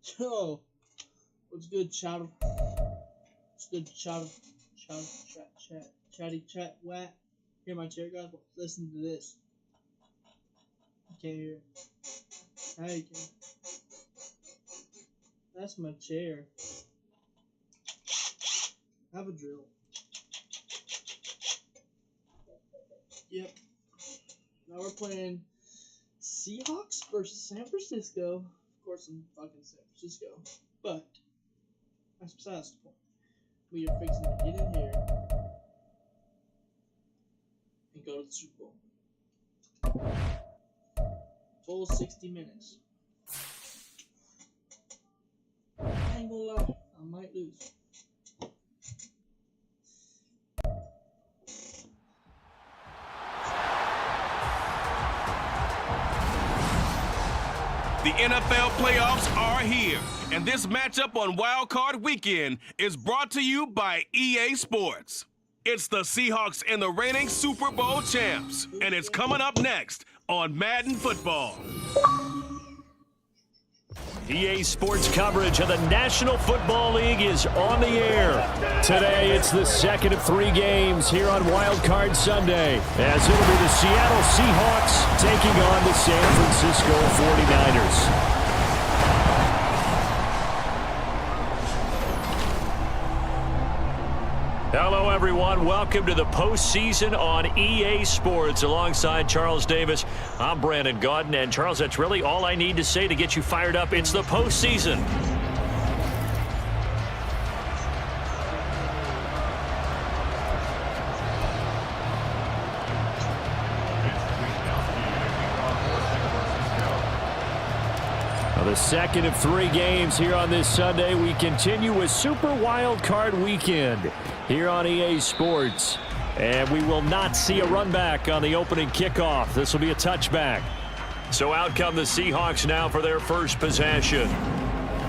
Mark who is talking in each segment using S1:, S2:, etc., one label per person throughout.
S1: Yo, what's good, chat? What's good, chatty chat, whack. Hear my chair, guys? Listen to this. You can't hear. Now you can. That's my chair. Have a drill. Yep. Now we're playing Seahawks versus San Francisco. Of course, I'm fucking San Francisco. But that's besides the point. We are fixing to get in here and go to the Super Bowl. Full 60 minutes. I ain't gonna lie, I might lose.
S2: The NFL playoffs are here, and this matchup on Wild Card Weekend is brought to you by EA Sports. It's the Seahawks and the reigning Super Bowl champs, and it's coming up next on Madden Football.
S3: EA Sports coverage of the National Football League is on the air. Today, it's the second of 3 games here on Wild Card Sunday, as it'll be the Seattle Seahawks taking on the San Francisco 49ers. Hello, everyone. Welcome to the postseason on EA Sports. Alongside Charles Davis, I'm Brandon Gaudin. And, Charles, that's really all I need to say to get you fired up. It's the postseason. The second of 3 games here on this Sunday. We continue with Super Wild Card Weekend here on EA Sports. And we will not see a run back on the opening kickoff. This will be a touchback. So out come the Seahawks now for their first possession.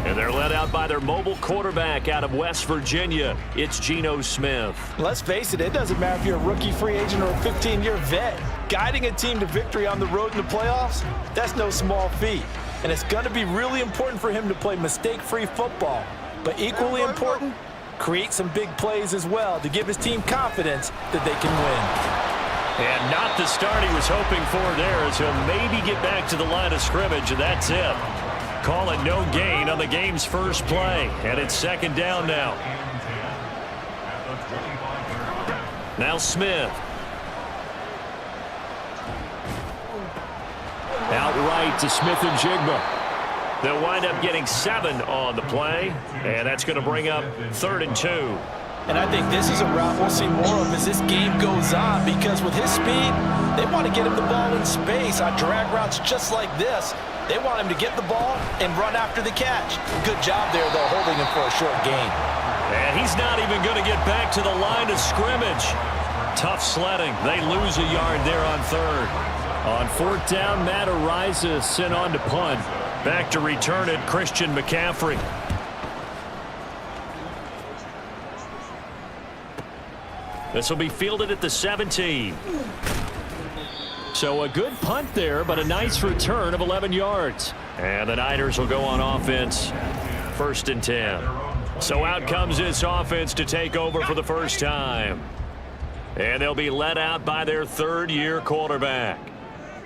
S3: And they're led out by their mobile quarterback out of West Virginia. It's Geno Smith.
S4: Let's face it, it doesn't matter if you're a rookie free agent or a 15-year vet. Guiding a team to victory on the road in the playoffs, that's no small feat. And it's going to be really important for him to play mistake-free football. But equally important, create some big plays as well to give his team confidence that they can win.
S3: And not the start he was hoping for there, as he'll maybe get back to the line of scrimmage, and that's it. Call it no gain on the game's first play. And it's second down now. Now Smith. Outright to Smith and Jigba. They'll wind up getting 7 on the play, and that's going to bring up 3rd and 2.
S4: And I think this is a route we'll see more of as this game goes on, because with his speed, they want to get him the ball in space on drag routes just like this. They want him to get the ball and run after the catch. Good job there, though, holding him for a short gain.
S3: And he's not even going to get back to the line of scrimmage. Tough sledding. They lose a yard there on 3rd. On 4th down, Matt Ariza sent on to punt. Back to return it, Christian McCaffrey. This will be fielded at the 17. So a good punt there, but a nice return of 11 yards. And the Niners will go on offense, 1st and 10. So out comes this offense to take over for the first time. And they'll be led out by their 3rd-year quarterback.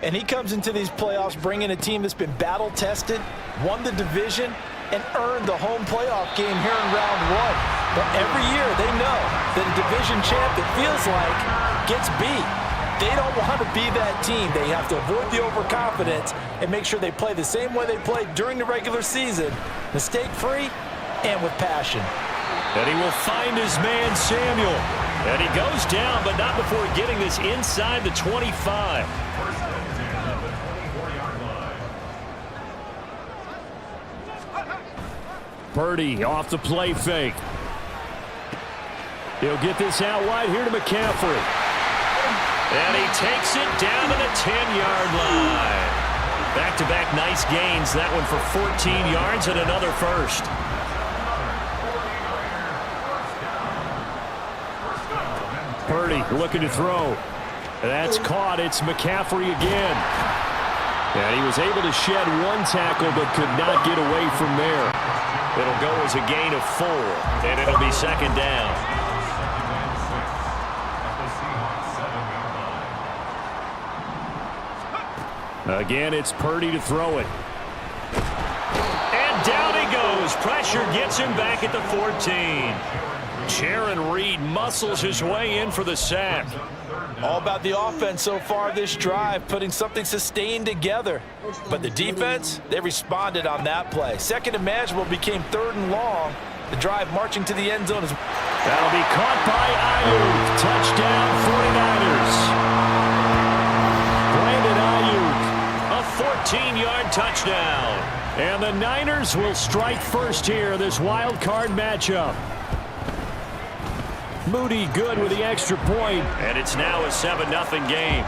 S4: And he comes into these playoffs bringing a team that's been battle-tested, won the division, and earned the home playoff game here in round 1. But every year they know that a division champ, it feels like, gets beat. They don't want to be that team. They have to avoid the overconfidence and make sure they play the same way they played during the regular season, mistake-free and with passion.
S3: And he will find his man, Samuel. And he goes down, but not before getting this inside the 25. Purdy off the play fake. He'll get this out wide here to McCaffrey. And he takes it down to the 10-yard line. Back-to-back nice gains. That one for 14 yards and another first. Purdy looking to throw. That's caught. It's McCaffrey again. And he was able to shed one tackle but could not get away from there. It'll go as a gain of 4, and it'll be second down. Again, it's Purdy to throw it. And down he goes. Pressure gets him back at the 14. Jaron Reed muscles his way in for the sack.
S4: All about the offense so far this drive, putting something sustained together. But the defense, they responded on that play. Second and manageable became 3rd and long. The drive marching to the end zone.
S3: That'll be caught by Ayuk. Touchdown 49ers. Brandon Ayuk, a 14-yard touchdown. And the Niners will strike first here, this wild card matchup. Moody good with the extra point, and it's now a 7-0 game.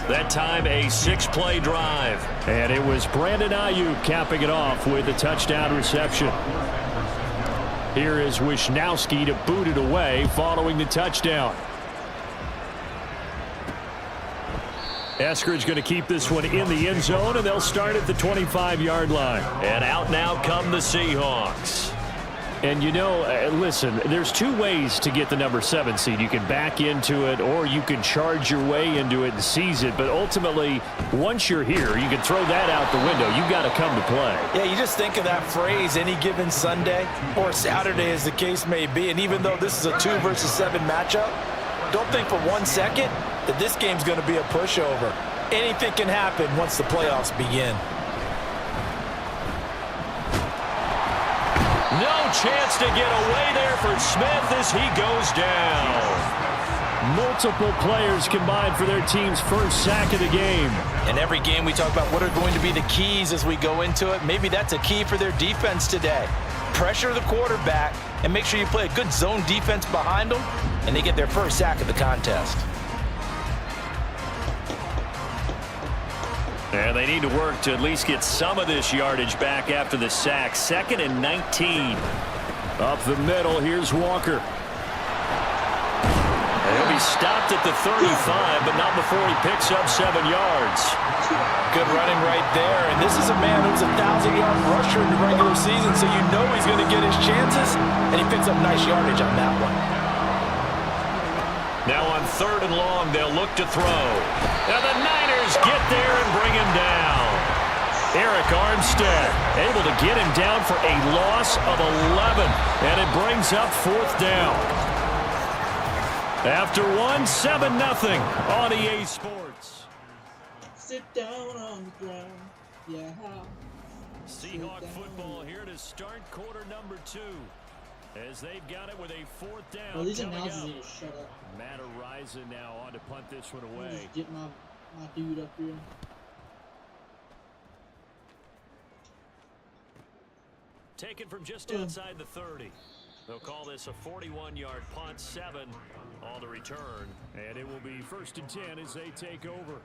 S3: That time a 6-play drive. And it was Brandon Ayuk capping it off with a touchdown reception. Here is Wisnowski to boot it away following the touchdown. Eskridge going to keep this one in the end zone, and they'll start at the 25-yard line. And out now come the Seahawks. And, you know, listen, there's 2 ways to get the number 7 seed. You can back into it, or you can charge your way into it and seize it. But ultimately, once you're here, you can throw that out the window. You've got to come to play.
S4: Yeah, you just think of that phrase, any given Sunday or Saturday as the case may be. And even though this is a 2 versus 7 matchup, don't think for 1 second that this game's going to be a pushover. Anything can happen once the playoffs begin.
S3: No chance to get away there for Smith as he goes down. Multiple players combined for their team's first sack of the game.
S4: In every game we talk about what are going to be the keys as we go into it. Maybe that's a key for their defense today. Pressure the quarterback and make sure you play a good zone defense behind them, and they get their first sack of the contest.
S3: And they need to work to at least get some of this yardage back after the sack. 2nd and 19. Up the middle, here's Walker. He'll be stopped at the 35, but not before he picks up 7 yards.
S4: Good running right there. And this is a man who's a 1,000-yard rusher in the regular season, so you know he's going to get his chances, and he picks up nice yardage on that one.
S3: Now on 3rd and long, they'll look to throw. Now the Niners get there and bring him down. Eric Armstead able to get him down for a loss of 11, and it brings up 4th down. After 7-0 on EA Sports.
S1: Sit down on the ground. Yeah.
S3: Seahawk football here to start quarter number 2. As they've got it with a 4th down.
S1: Well, these announcers need to shut up.
S3: Matt Ariza now on to punt this one away.
S1: Just get my dude up here.
S3: Taken from just outside the 30. They'll call this a 41-yard punt, 7 on the return. And it will be 1st and 10 as they take over.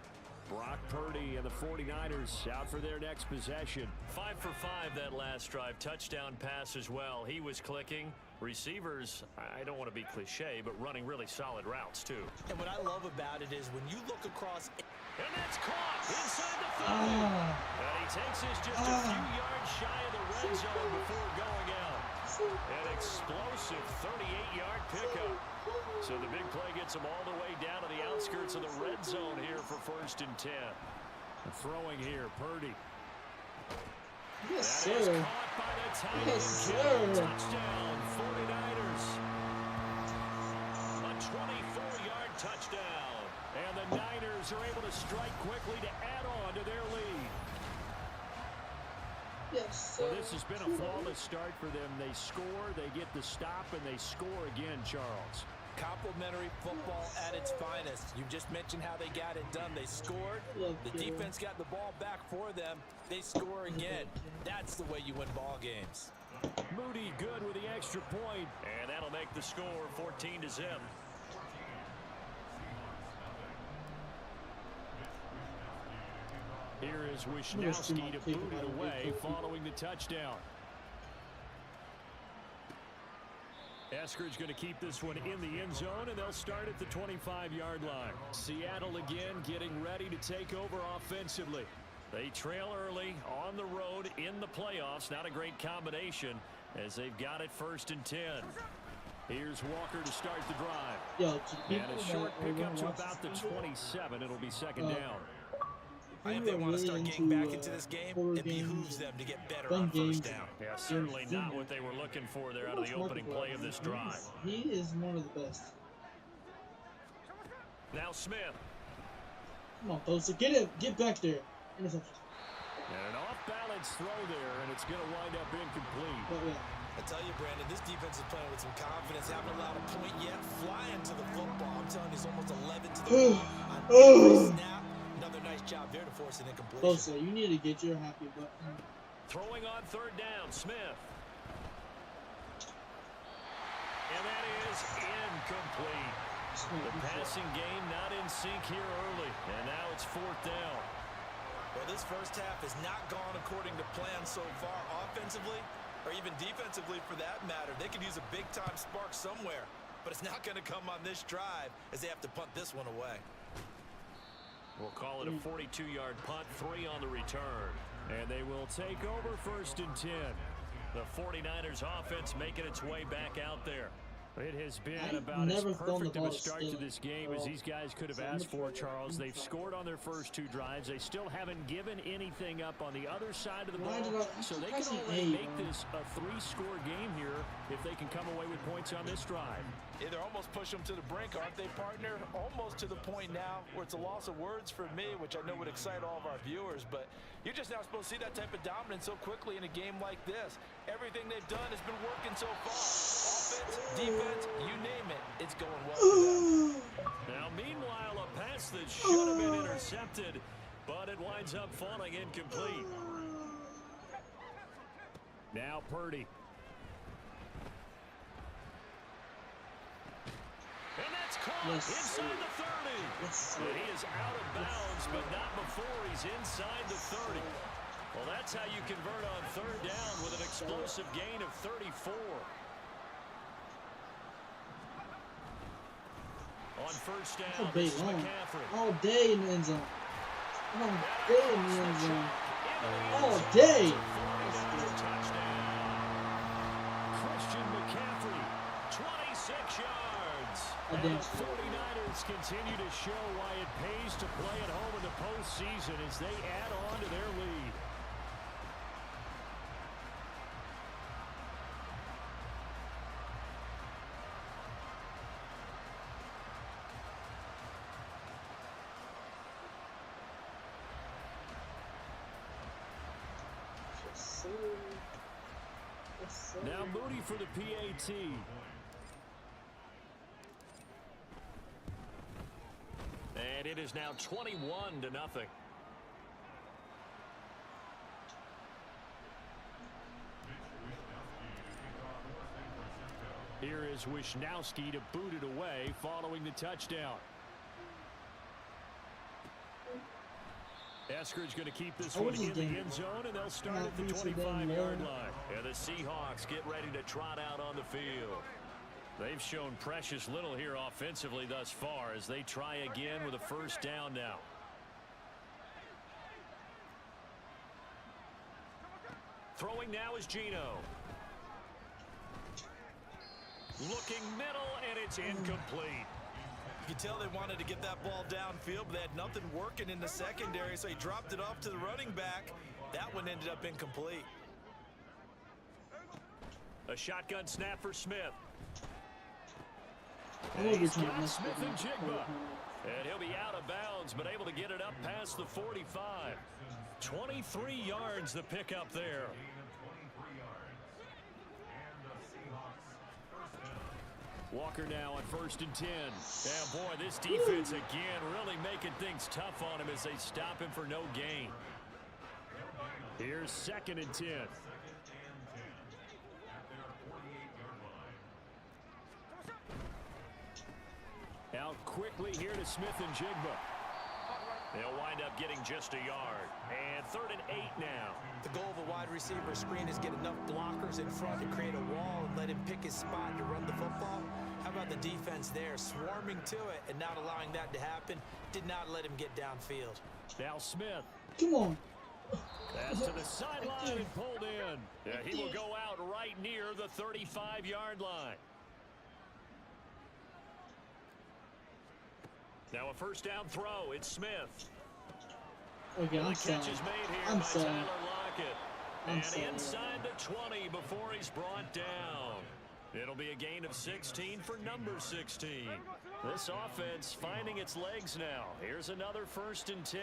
S3: Brock Purdy and the 49ers out for their next possession. 5 for 5 that last drive. Touchdown pass as well. He was clicking. Receivers, I don't want to be cliche, but running really solid routes too.
S4: And what I love about it is when you look across...
S3: And that's caught inside the 30. And he takes us just a few yards shy of the red zone before going out. An explosive 38-yard pickup. So the big play gets him all the way down to the outskirts of the red zone here for 1st and 10. Throwing here, Purdy.
S1: Yes,
S3: That is
S1: sir.
S3: caught by the Titans.
S1: Yes, sir.
S3: Touchdown, 49ers. A 24-yard touchdown. And the Niners are able to strike quickly to add on to their lead.
S1: Yes, sir.
S3: Well, this has been a flawless start for them. They score, they get the stop, and they score again, Charles.
S4: Complimentary football at its finest. You just mentioned how they got it done. They scored. The defense got the ball back for them. They score again. That's the way you win ball games.
S3: Moody good with the extra point. And that'll make the score 14-0. Here is Wisnowski to boot it away following the touchdown. Eskridge going to keep this one in the end zone, and they'll start at the 25-yard line. Seattle again getting ready to take over offensively. They trail early on the road in the playoffs. Not a great combination as they've got it 1st and 10. Here's Walker to start the drive. And a short pickup to about the 27. It'll be 2nd down.
S4: If they want to start getting back into this game, it behooves them to get better on 1st down.
S3: Yeah, certainly not what they were looking for there out of the opening play of this drive.
S1: He is one of the best.
S3: Now Smith.
S1: Come on, Bosa, get him, get back there. Interception.
S3: And an off-balance throw there, and it's going to wind up incomplete.
S1: But, yeah.
S4: I tell you, Brandon, this defense is playing with some confidence. Haven't allowed a point yet. Flying to the football. I'm telling you, he's almost 11 to the ball. On every snap. Another nice job there to force an incompletion.
S1: Bosa, you need to get your happy button.
S3: Throwing on 3rd down, Smith. And that is incomplete. The passing game not in sync here early. And now it's 4th down.
S4: Well, this first half has not gone according to plan so far offensively, or even defensively for that matter. They could use a big-time spark somewhere, but it's not going to come on this drive as they have to punt this one away.
S3: We'll call it a 42-yard punt, 3 on the return. And they will take over 1st and 10. The 49ers offense making its way back out there. It has been about as perfect of a start to this game as these guys could have asked for, Charles. They've scored on their first 2 drives. They still haven't given anything up on the other side of the ball. So they can already make this a 3-score game here if they can come away with points on this drive.
S4: Yeah, they're almost push them to the brink, aren't they, partner? Almost to the point now where it's a loss of words for me, which I know would excite all of our viewers, but you're just now supposed to see that type of dominance so quickly in a game like this. Everything they've done has been working so far. Offense, defense, you name it, it's going well for them.
S3: Now, meanwhile, a pass that should have been intercepted, but it winds up falling incomplete. Now Purdy. And that's caught inside the 30. And he is out of bounds, but not before he's inside the 30. Well, that's how you convert on 3rd down with an explosive gain of 34. On 1st down, this is McCaffrey.
S1: All day in the end zone. All day in the end zone. All day.
S3: Christian McCaffrey, 26 yards. And the 49ers continue to show why it pays to play at home in the postseason as they add on to their lead. Now Moody for the PAT. And it is now 21-0. Here is Wisnowski to boot it away following the touchdown. Eskridge going to keep this one in the end zone, and they'll start at the 25-yard line. And the Seahawks get ready to trot out on the field. They've shown precious little here offensively thus far as they try again with a 1st down now. Throwing now is Geno. Looking middle, and it's incomplete.
S4: You can tell they wanted to get that ball downfield, but they had nothing working in the secondary, so he dropped it off to the running back. That one ended up incomplete.
S3: A shotgun snap for Smith.
S1: And
S3: he's got Smith and Jigba. And he'll be out of bounds, but able to get it up past the 45. 23 yards the pickup there. Walker now on 1st and 10. And boy, this defense again really making things tough on him as they stop him for no gain. Here's 2nd and 10. Out quickly here to Smith and Jigba. They'll wind up getting just a yard. And 3rd and 8 now.
S4: The goal of a wide receiver screen is get enough blockers in front to create a wall and let him pick his spot to run the football. How about the defense there, swarming to it and not allowing that to happen? Did not let him get downfield.
S3: Now Smith.
S1: Come on.
S3: That's to the sideline and pulled in. Yeah, he will go out right near the 35-yard line. Now a first down throw. It's Smith.
S1: Okay, I'm
S3: The
S1: sorry.
S3: catch is made here
S1: I'm
S3: by
S1: sorry.
S3: Tyler Lockett.
S1: I'm
S3: And
S1: sorry.
S3: inside the 20 before he's brought down. It'll be a gain of 16 for number 16. This offense finding its legs now. Here's another 1st and 10.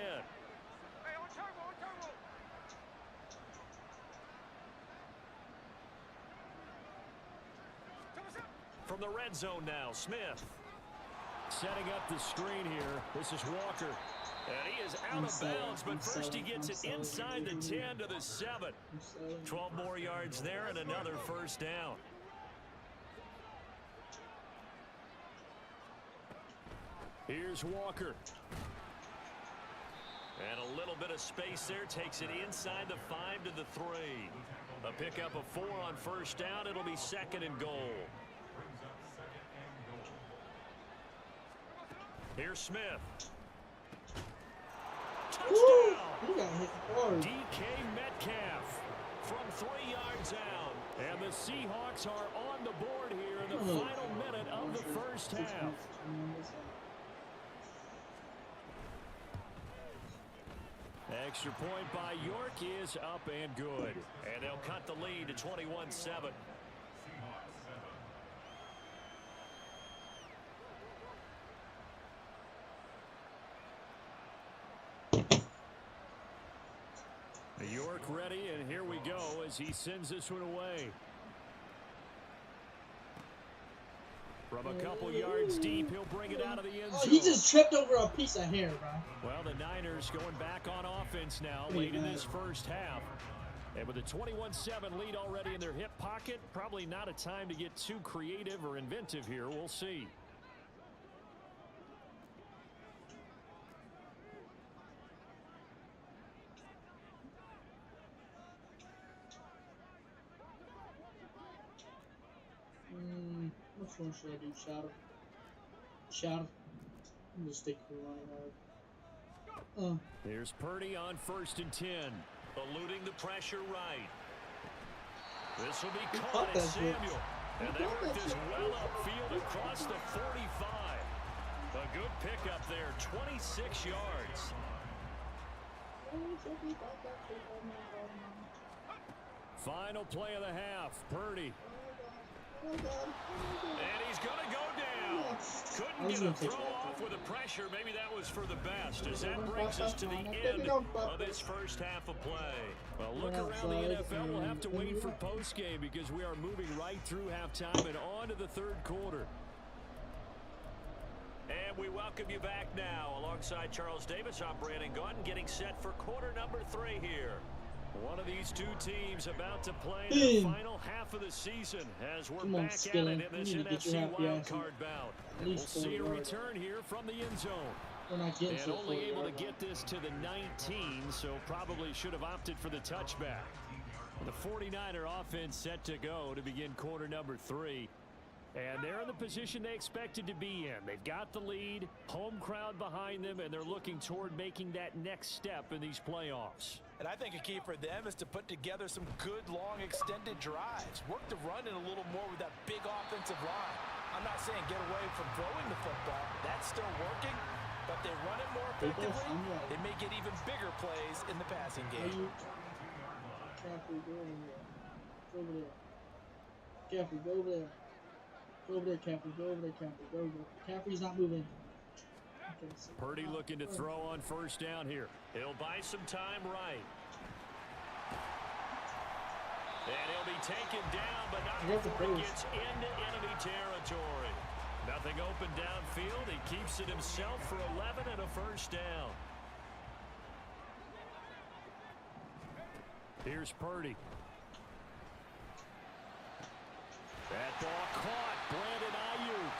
S3: From the red zone now, Smith. Setting up the screen here. This is Walker. And he is out of bounds, but first he gets it inside the 10 to the 7. 12 more yards there and another first down. Here's Walker. And a little bit of space there takes it inside the 5 to the 3. A pickup of 4 on first down. It'll be 2nd and goal. Here's Smith.
S1: Woo!
S3: Touchdown!
S1: He got hit hard.
S3: DK Metcalf from 3 yards out. And the Seahawks are on the board here in the final minute of the first half. Extra point by York is up and good. And they'll cut the lead to 21-7. York ready, and here we go as he sends this one away. From a couple yards deep, he'll bring it out of the end zone.
S1: He just tripped over a piece of hair, bro.
S3: Well, the Niners going back on offense now late in this first half. And with a 21-7 lead already in their hip pocket, probably not a time to get too creative or inventive here. We'll see.
S1: Which one should I do? Shadow. I'm just stick with line.
S3: Here's Purdy on 1st and 10. Eluding the pressure right. This will be caught at Samuel. And they work this well upfield across the 45. A good pickup there, 26 yards. Final play of the half, Purdy. And he's going to go down. Couldn't get a throw off with the pressure. Maybe that was for the best, as that brings us to the end of this first half of play. Well, look around the NFL. We'll have to wait for postgame because we are moving right through halftime and on to the 3rd quarter. And we welcome you back now. Alongside Charles Davis, I'm Brandon Gaudin, getting set for quarter number 3 here. One of these two teams about to play in the final half of the season as we're back at it in this NFC wildcard bout. We'll see a return here from the end zone. And only able to get this to the 19, so probably should have opted for the touchback. The 49er offense set to go to begin quarter number 3. And they're in the position they expected to be in. They've got the lead, home crowd behind them, and they're looking toward making that next step in these playoffs.
S4: And I think a key for them is to put together some good, long, extended drives. Work the run in a little more with that big offensive line. I'm not saying get away from throwing the football. That's still working, but they run it more effectively. They may get even bigger plays in the passing game.
S1: Caffrey, go over there. Go over there. Caffrey, go over there. Go over there, Caffrey. Go over there, Caffrey. Go over there. Caffrey's not moving. Okay, so
S3: Purdy looking to throw on first down here. He'll buy some time right. And he'll be taken down, but not before he gets into enemy territory. Nothing open downfield. He keeps it himself for 11 and a first down. Here's Purdy. That ball caught. Brandon Ayuk.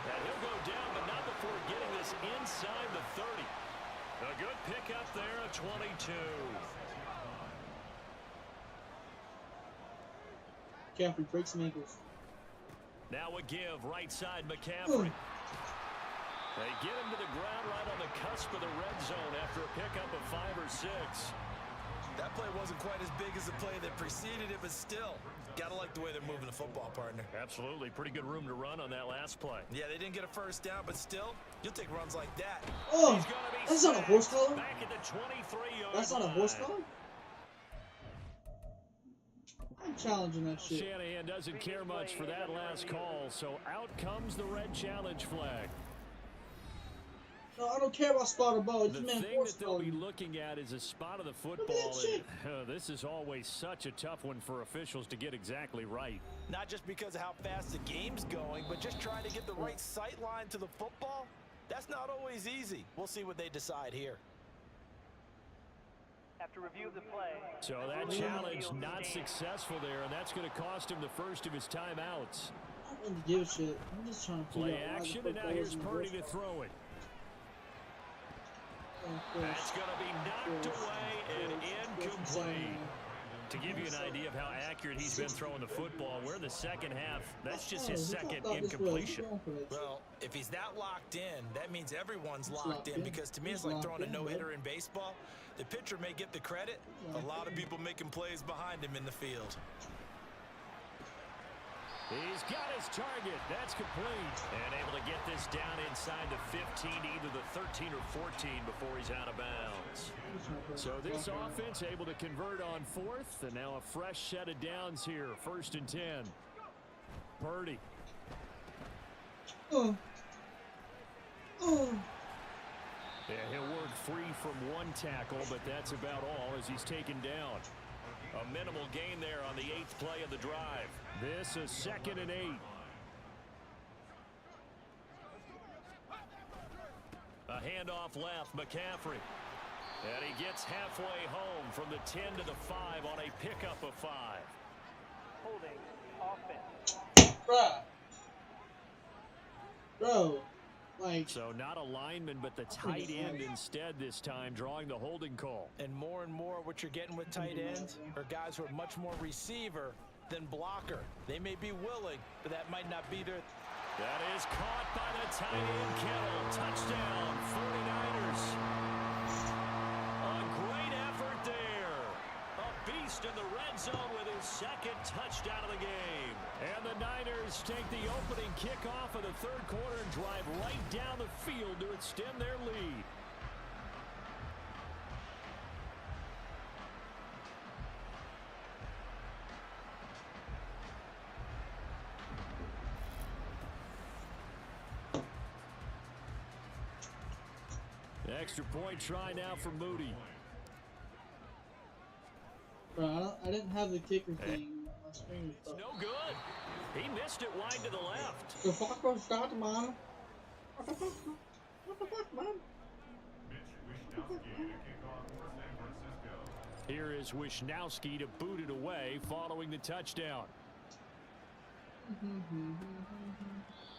S3: And he'll go down, but not before getting this inside the 30. A good pickup there of 22.
S1: McCaffrey breaks some ankles.
S3: Now a give right side McCaffrey. They get him to the ground right on the cusp of the red zone after a pickup of 5 or 6.
S4: That play wasn't quite as big as the play that preceded it, but still, gotta like the way they're moving the football, partner.
S3: Absolutely. Pretty good room to run on that last play.
S4: Yeah, they didn't get a first down, but still, you'll take runs like that.
S1: Oh, that's not a horse collar?
S3: Back at the 23-yard
S1: That's not a horse collar? I'm challenging that shit.
S3: Shanahan doesn't care much for that last call, so out comes the red challenge flag.
S1: No, I don't care about spot or ball.
S3: The thing that they'll be looking at is a spot of the football. And, this is always such a tough one for officials to get exactly right.
S4: Not just because of how fast the game's going, but just trying to get the right sight line to the football. That's not always easy. We'll see what they decide here.
S5: After review of the play.
S3: So that challenge not successful there, and that's going to cost him the first of his timeouts.
S1: I don't really give a shit. I'm just trying to
S3: play action, and now here's Purdy to throw it. That's going to be knocked away and incomplete. To give you an idea of how accurate he's been throwing the football, we're in the second half. That's just his second incompletion.
S4: Well, if he's that locked in, that means everyone's locked in, because to me it's like throwing a no-hitter in baseball. The pitcher may get the credit, a lot of people making plays behind him in the field.
S3: He's got his target. That's complete. And able to get this down inside the 15 to either the 13 or 14 before he's out of bounds. So this offense able to convert on fourth, and now a fresh set of downs here. 1st and 10. Purdy. Yeah, he'll work free from one tackle, but that's about all as he's taken down. A minimal gain there on the 8th play of the drive. This is 2nd and 8. A handoff left, McCaffrey. And he gets halfway home from the 10 to the 5 on a pickup of 5.
S5: Holding offense.
S1: Bro. Like,
S3: so not a lineman, but the tight end instead this time, drawing the holding call.
S4: And more what you're getting with tight ends are guys who are much more receiver than blocker. They may be willing, but that might not be their...
S3: That is caught by the tight end, Kittle. Touchdown, 49ers. A great effort there. A beast in the red zone with his 2nd touchdown of the game. And the Niners take the opening kickoff of the 3rd quarter and drive right down the field to extend their lead. Extra point try now for Moody.
S1: Bro, I didn't have the kicker thing. My screen was
S3: It's no good. He missed it wide to the left.
S1: The fuck was that, man? What the fuck, man?
S3: Here is Wishnowski to boot it away following the touchdown.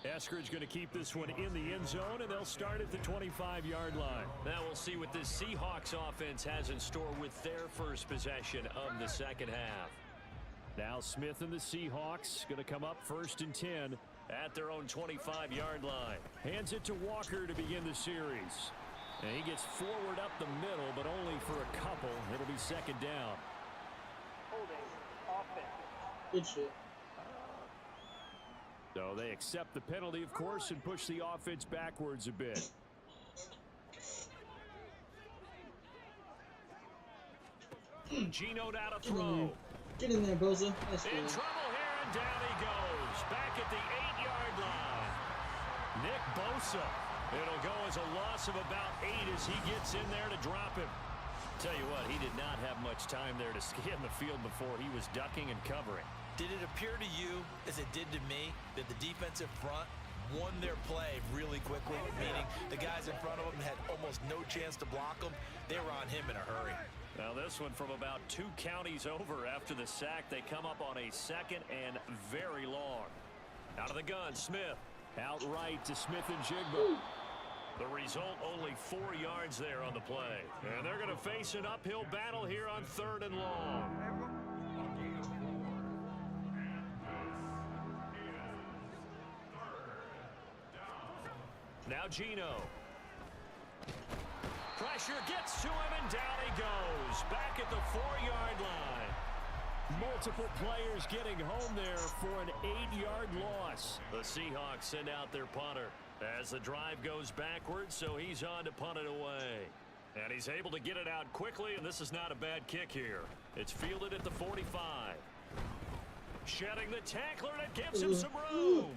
S3: Eskridge going to keep this one in the end zone, and they'll start at the 25-yard line. Now we'll see what this Seahawks offense has in store with their first possession of the second half. Now Smith and the Seahawks going to come up 1st and 10 at their own 25-yard line. Hands it to Walker to begin the series. And he gets forward up the middle, but only for a couple. It'll be 2nd down.
S5: Holding offense.
S1: Good shit.
S3: So they accept the penalty, of course, and push the offense backwards a bit. Gino now to throw.
S1: Get in there, Boza. That's
S3: In
S1: good.
S3: trouble here, and down he goes. Back at the 8-yard line. Nick Bosa. It'll go as a loss of about 8 as he gets in there to drop him. Tell you what, he did not have much time there to scan the field before he was ducking and covering.
S4: Did it appear to you, as it did to me, that the defensive front won their play really quickly? Meaning the guys in front of them had almost no chance to block them. They were on him in a hurry.
S3: Now this one from about 2 counties over after the sack. They come up on a 2nd and very long. Out of the gun, Smith. Out right to Smith and Jigba. The result, only 4 yards there on the play. And they're going to face an uphill battle here on 3rd and long. Now Gino. Pressure gets to him, and down he goes. Back at the 4-yard line. Multiple players getting home there for an 8-yard loss. The Seahawks send out their punter as the drive goes backwards, so he's on to punt it away. And he's able to get it out quickly, and this is not a bad kick here. It's fielded at the 45. Shedding the tackler, and it gives him some room.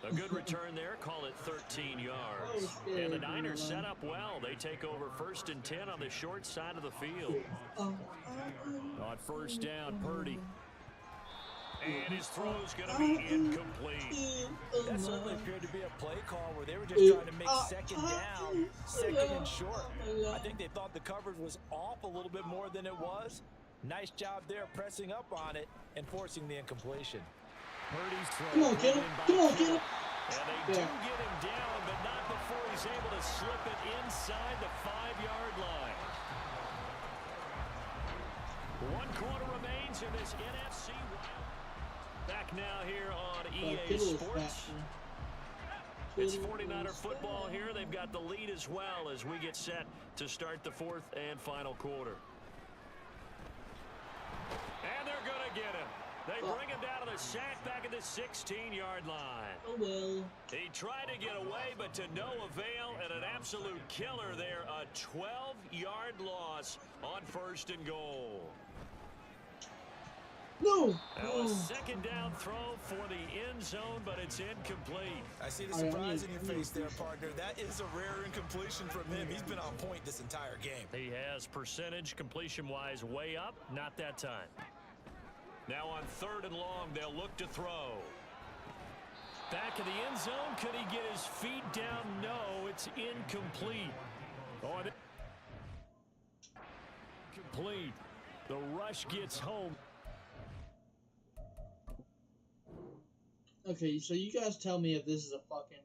S3: A good return there, call it 13 yards. And the Niners set up well. They take over 1st and 10 on the short side of the field. On 1st down, Purdy. And his throw's going to be incomplete.
S4: That certainly appeared to be a play call where they were just trying to make 2nd down, 2nd and short. I think they thought the coverage was off a little bit more than it was. Nice job there pressing up on it and forcing the incompletion.
S3: Purdy's throw.
S1: Come on, get him. Come on, get him.
S3: And they do get him down, but not before he's able to slip it inside the 5-yard line. 1 quarter remains in this NFC. Back now here on EA Sports. It's 49er football here. They've got the lead as well as we get set to start the 4th and final quarter. And they're going to get him. They bring him down to the sack back at the 16-yard line.
S1: Oh, well.
S3: He tried to get away, but to no avail, and an absolute killer there. A 12-yard loss on 1st and goal.
S1: No.
S3: Now a 2nd down throw for the end zone, but it's incomplete.
S4: I see the surprise in your face there, partner. That is a rare incompletion from him. He's been on point this entire game.
S3: He has percentage completion-wise way up. Not that time. Now on 3rd and long, they'll look to throw. Back in the end zone. Could he get his feet down? No, it's incomplete. Complete. The rush gets home.
S1: Okay, so you guys tell me if this is a fucking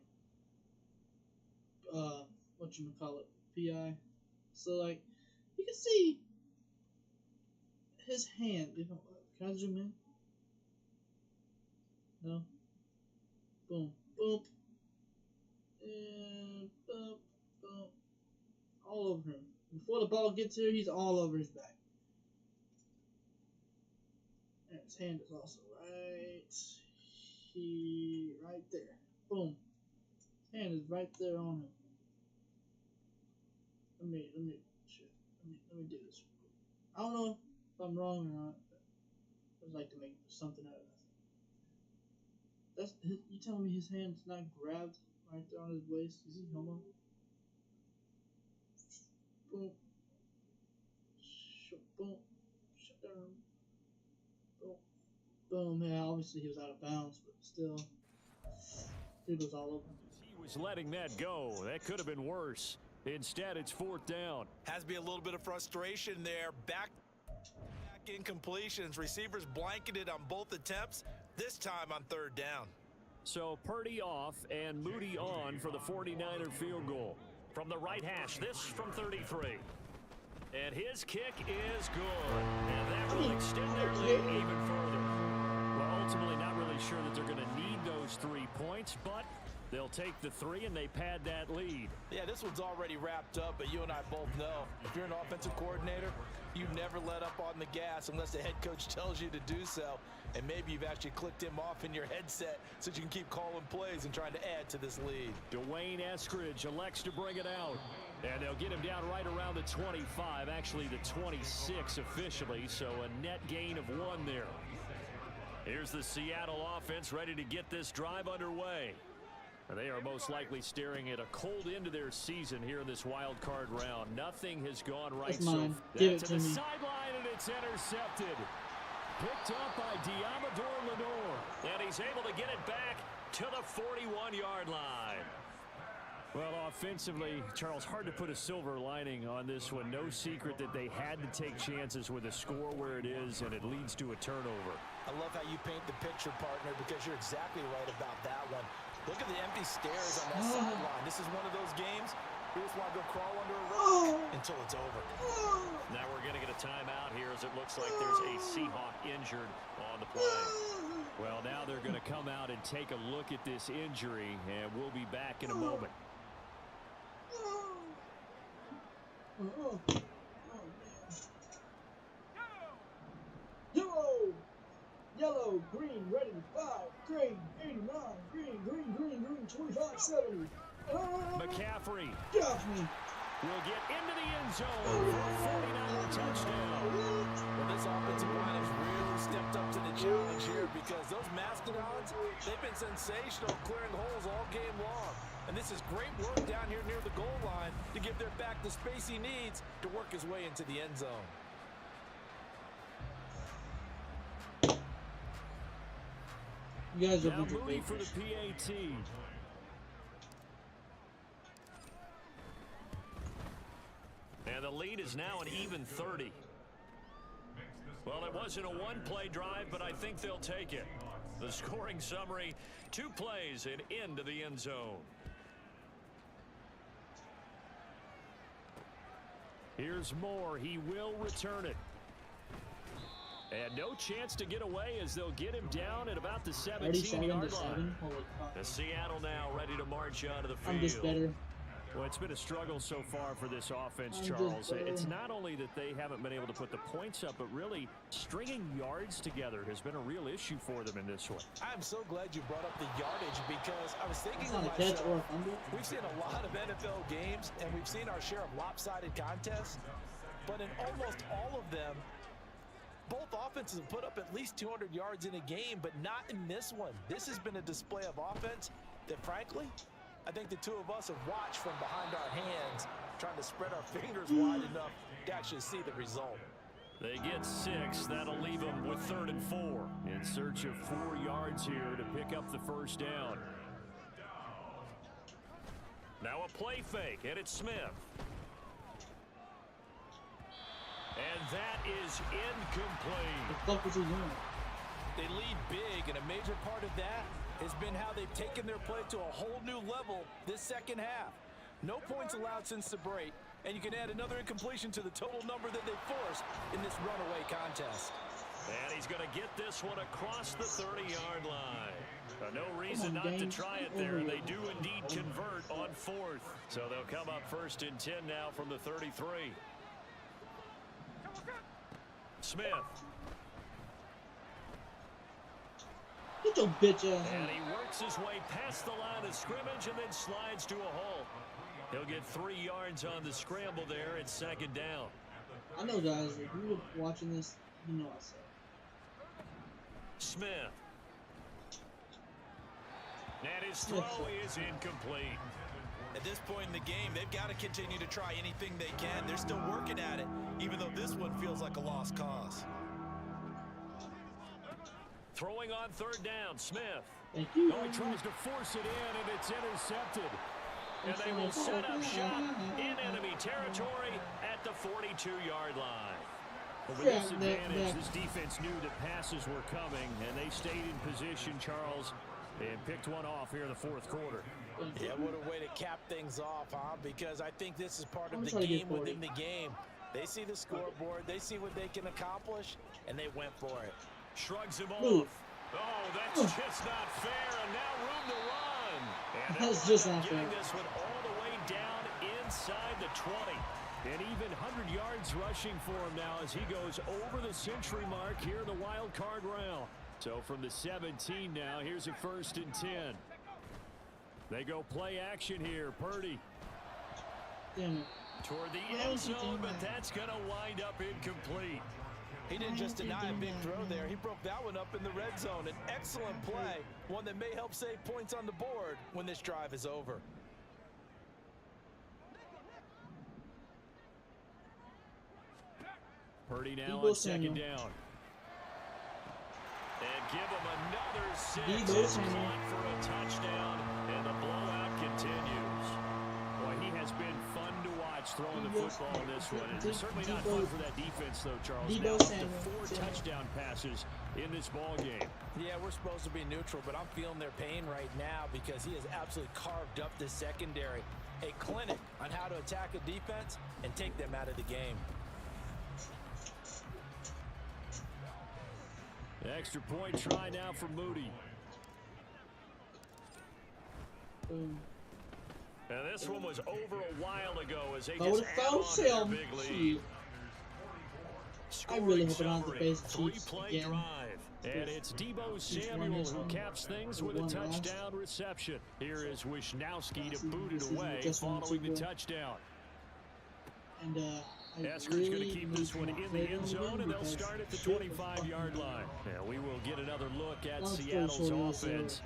S1: whatchamacallit, PI. So like you can see his hand. Can I zoom in? No. Boom. Boom. And boom. Boom. All over him. Before the ball gets here, he's all over his back. And his hand is also right there. Boom. His hand is right there on him. Let me do this. I don't know if I'm wrong or not, but I'd like to make something out of that. You telling me his hand's not grabbed right there on his waist? Is he homo? Boom. Boom. Shut down. Boom. Boom. Yeah, obviously he was out of bounds, but still. Dude was all over him.
S3: He was letting that go. That could have been worse. Instead, it's 4th down.
S4: Has to be a little bit of frustration there. Back incompletions. Receivers blanketed on both attempts. This time on 3rd down.
S3: So Purdy off and Moody on for the 49er field goal. From the right hash, this from 33. And his kick is good. And that will extend their lead even further. Well, ultimately not really sure that they're going to need those 3 points, but they'll take the 3 and they pad that lead.
S4: Yeah, this one's already wrapped up, but you and I both know if you're an offensive coordinator, you never let up on the gas unless the head coach tells you to do so. And maybe you've actually clicked him off in your headset so you can keep calling plays and trying to add to this lead.
S3: Dwayne Eskridge elects to bring it out. And they'll get him down right around the 25, actually the 26 officially, so a net gain of 1 there. Here's the Seattle offense ready to get this drive underway. They are most likely staring at a cold end to their season here in this wild card round. Nothing has gone right so far.
S1: Give it
S3: to
S1: to
S3: the
S1: me.
S3: sideline, and it's intercepted. Picked up by Diamador Lenore. And he's able to get it back to the 41-yard line. Well, offensively, Charles, hard to put a silver lining on this one. No secret that they had to take chances with a score where it is, and it leads to a turnover.
S4: I love how you paint the picture, partner, because you're exactly right about that one. Look at the empty stairs on that sideline. This is one of those games. You just want to go crawl under a rock until it's over.
S3: Now we're going to get a timeout here as it looks like there's a Seahawk injured on the play. Well, now they're going to come out and take a look at this injury, and we'll be back in a moment.
S1: Yellow, green, ready, 5, green, 89, green, 25, 70.
S3: McCaffrey
S1: Got me.
S3: will get into the end zone for a 49 touchdown.
S4: Well, this offensive line has really stepped up to the challenge here because those Mastodons, they've been sensational clearing holes all game long. And this is great work down here near the goal line to give their back the space he needs to work his way into the end zone.
S1: You guys are
S3: Now
S1: Moody
S3: Moody for the PAT. And the lead is now an even 30. Well, it wasn't a one-play drive, but I think they'll take it. The scoring summary, 2 plays and into the end zone. Here's Moore. He will return it. And no chance to get away as they'll get him down at about the 17-yard line. The Seattle now ready to march onto the field.
S1: I'm just better.
S3: Well, it's been a struggle so far for this offense, Charles. It's not only that they haven't been able to put the points up, but really stringing yards together has been a real issue for them in this one.
S4: I'm so glad you brought up the yardage because I was thinking to myself, we've seen a lot of NFL games and we've seen our share of lopsided contests, but in almost all of them, both offenses have put up at least 200 yards in a game, but not in this one. This has been a display of offense that, frankly, I think the two of us have watched from behind our hands, trying to spread our fingers wide enough to actually see the result.
S3: They get 6. That'll leave them with 3rd and 4. In search of 4 yards here to pick up the first down. Now a play fake, and it's Smith. And that is incomplete.
S1: What the fuck was he doing?
S4: They lead big, and a major part of that has been how they've taken their play to a whole new level this second half. No points allowed since the break, and you can add another incompletion to the total number that they forced in this runaway contest.
S3: And he's going to get this one across the 30-yard line. No reason not to try it there. They do indeed convert on 4th. So they'll come up 1st and 10 now from the 33. Smith.
S1: Get your bitch ass.
S3: And he works his way past the line of scrimmage and then slides to a hole. He'll get 3 yards on the scramble there at 2nd down.
S1: I know, guys, if you were watching this, you know I said.
S3: Smith. And his throw is incomplete.
S4: At this point in the game, they've got to continue to try anything they can. They're still working at it, even though this one feels like a lost cause.
S3: Throwing on 3rd down, Smith.
S1: Thank you.
S3: Oh, he tries to force it in, and it's intercepted. And they will set up shop in enemy territory at the 42-yard line. With this advantage, this defense knew that passes were coming, and they stayed in position, Charles, and picked one off here in the 4th quarter.
S4: Yeah, what a way to cap things off, huh? Because I think this is part of the game within the game. They see the scoreboard, they see what they can accomplish, and they went for it.
S3: Shrugs him off. Oh, that's just not fair, and now room to run. And
S1: That's just not fair.
S3: getting this one all the way down inside the 20. And even 100 yards rushing for him now as he goes over the century mark here in the wild card round. So from the 17 now, here's a 1st and 10. They go play action here. Purdy.
S1: Damn it.
S3: Toward the end zone, but that's going to wind up incomplete.
S4: He didn't just deny a big throw there. He broke that one up in the red zone. An excellent play, one that may help save points on the board when this drive is over.
S3: Purdy now on 2nd down. And give him another 6. For a touchdown, and the blowout continues. Boy, he has been fun to watch throwing the football in this one. It's certainly not fun for that defense, though, Charles. Now up to 4 touchdown passes in this ball game.
S4: Yeah, we're supposed to be neutral, but I'm feeling their pain right now because he has absolutely carved up this secondary. A clinic on how to attack a defense and take them out of the game.
S3: Extra point try now for Moody. And this one was over a while ago as they just add on to their big lead.
S1: I really hope I don't have to face the Chiefs
S3: Three-play
S1: again.
S3: drive. And it's Deebo Samuel who caps things with a touchdown reception. Here is Wisnowski to boot it away following the touchdown.
S1: And
S3: Esker's going to keep this one in the end zone, and they'll start at the 25-yard line. Now we will get another look at Seattle's offense.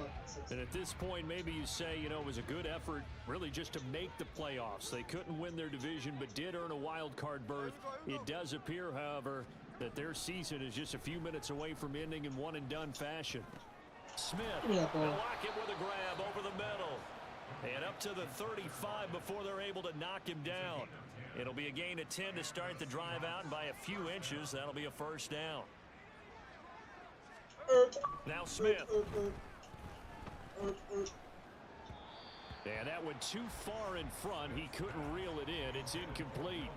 S3: And at this point, maybe you say, you know, it was a good effort really just to make the playoffs. They couldn't win their division but did earn a wild card berth. It does appear, however, that their season is just a few minutes away from ending in one-and-done fashion. Smith will lock it with a grab over the middle. And up to the 35 before they're able to knock him down. It'll be a gain of 10 to start the drive out, and by a few inches, that'll be a first down. Now Smith. And that went too far in front. He couldn't reel it in. It's incomplete.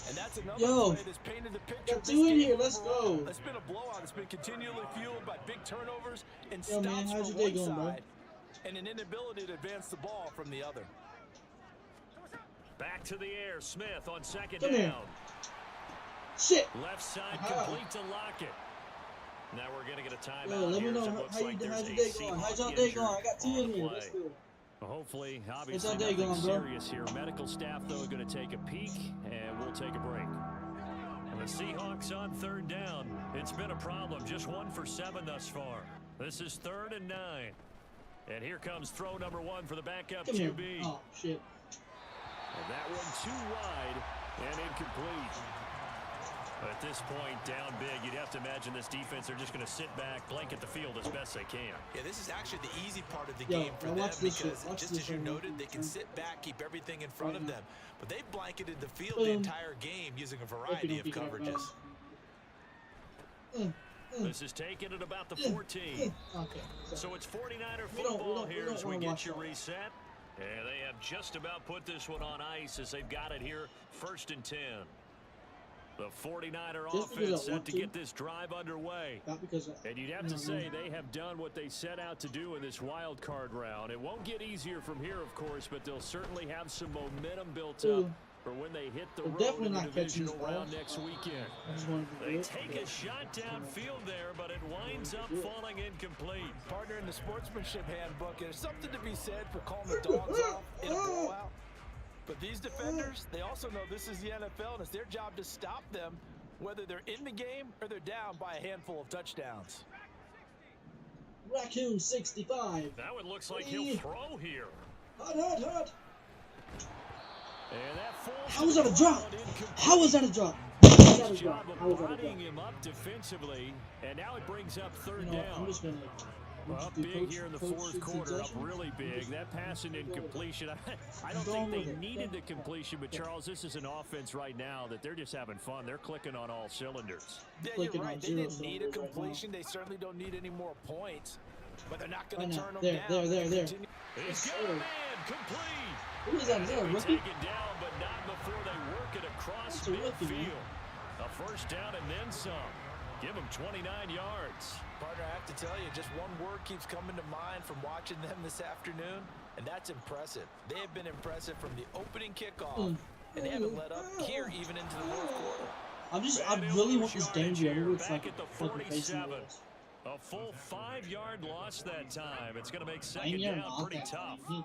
S4: And that's another play that's painted the picture.
S1: Got two in here. Let's go.
S4: It's been a blowout. It's been continually fueled by big turnovers and
S1: Yo, man,
S4: stops
S1: how's
S4: from
S1: your day
S4: one
S1: going, bro?
S4: side and an inability to advance the ball from the other.
S3: Back to the air. Smith on second
S1: Come
S3: down.
S1: here. Shit.
S3: Left side complete to Lockett. Now we're going to get a timeout.
S1: Yo, let me
S3: here,
S1: know
S3: as it looks
S1: how's
S3: like
S1: your
S3: there's
S1: day
S3: a
S1: going. How's
S3: Seahawk
S1: your day
S3: injured
S1: going? I got two
S3: on
S1: in
S3: the
S1: here.
S3: play.
S1: Let's go.
S3: Hopefully, obviously,
S1: How's your day
S3: nothing
S1: going, bro?
S3: serious here. Medical staff, though, going to take a peek, and we'll take a break. And the Seahawks on third down. It's been a problem. Just 1 for 7 thus far. This is 3rd and 9. And here comes throw number 1 for the backup
S1: Come here.
S3: QB.
S1: Oh, shit.
S3: And that one too wide and incomplete. At this point, down big, you'd have to imagine this defense are just going to sit back, blanket the field as best they can.
S4: Yeah, this is actually the easy part of the
S1: Yo,
S4: game for
S1: now
S4: them
S1: watch this
S4: because
S1: shit. Watch
S4: just
S1: this
S4: as you
S1: shit.
S4: noted, they can sit back, keep everything in front of them. But they've blanketed the field the
S1: Boom.
S4: entire game using a variety of coverages.
S3: This is taken at about the 14.
S1: Okay.
S3: So it's 49er
S1: We don't-
S3: football
S1: we
S3: here
S1: don't
S3: as we
S1: wanna
S3: get
S1: watch
S3: you
S1: that.
S3: reset. And they have just about put this one on ice as they've got it here 1st and 10. The 49er
S1: Just because I
S3: offense set
S1: want
S3: to
S1: to.
S3: get this drive underway.
S1: Not because
S3: And you'd have to say they have done what they set out to do in this wild card round. It won't get easier from here, of course, but they'll certainly have some momentum built up for when they hit the
S1: They're
S3: road
S1: definitely
S3: in the
S1: not catching
S3: divisional
S1: these
S3: round
S1: balls.
S3: next weekend.
S1: I just wanted to do
S3: They
S1: it.
S3: take a shot downfield there, but it winds up falling incomplete.
S4: Partner, in the sportsmanship handbook, there's something to be said for calling the dogs off in a blowout. But these defenders, they also know this is the NFL, and it's their job to stop them, whether they're in the game or they're down by a handful of touchdowns.
S1: Raccoon 65.
S3: That one looks like he'll throw here.
S1: Hot, hot, hot.
S3: And that falls
S1: How was that a
S3: to the
S1: drop?
S3: ground, incomplete.
S1: How was that a drop? How was that a
S3: Nice
S1: drop?
S3: job
S1: How was
S3: of
S1: that a
S3: bodying
S1: drop?
S3: him up defensively, and now it brings up 3rd
S1: You know,
S3: down.
S1: I'm just gonna
S3: Up big here in the 4th quarter, up really big. That pass and incompletion, I don't think they needed the completion, but Charles, this is an offense right now that they're just having fun. They're clicking on all cylinders.
S4: Yeah,
S1: Clicking
S4: you're
S1: on
S4: right. They
S1: zero
S4: didn't need a
S1: cylinders right
S4: completion. They certainly don't need any more points. But they're not going
S1: Right
S4: to
S1: now.
S4: turn them
S1: There,
S4: down.
S1: there, there, there.
S4: Continue-
S3: He's
S1: Yes,
S3: got a
S1: sir.
S3: man, complete.
S1: Who is that? Is that a
S3: They
S1: rookie?
S3: take it down, but not before they work it across
S1: That's a rookie, man.
S3: midfield. A first down and then some. Give them 29 yards.
S4: Partner, I have to tell you, just one word keeps coming to mind from watching them this afternoon, and that's impressive. They have been impressive from the opening kickoff, and they haven't let up here even into the 4th quarter.
S1: I really want this game to be over. It's like a fucking facing the West.
S3: A full 5-yard loss that time. It's going to make
S1: Dang,
S3: 2nd
S1: you're
S3: down
S1: not
S3: pretty
S1: that
S3: tough.
S1: funny.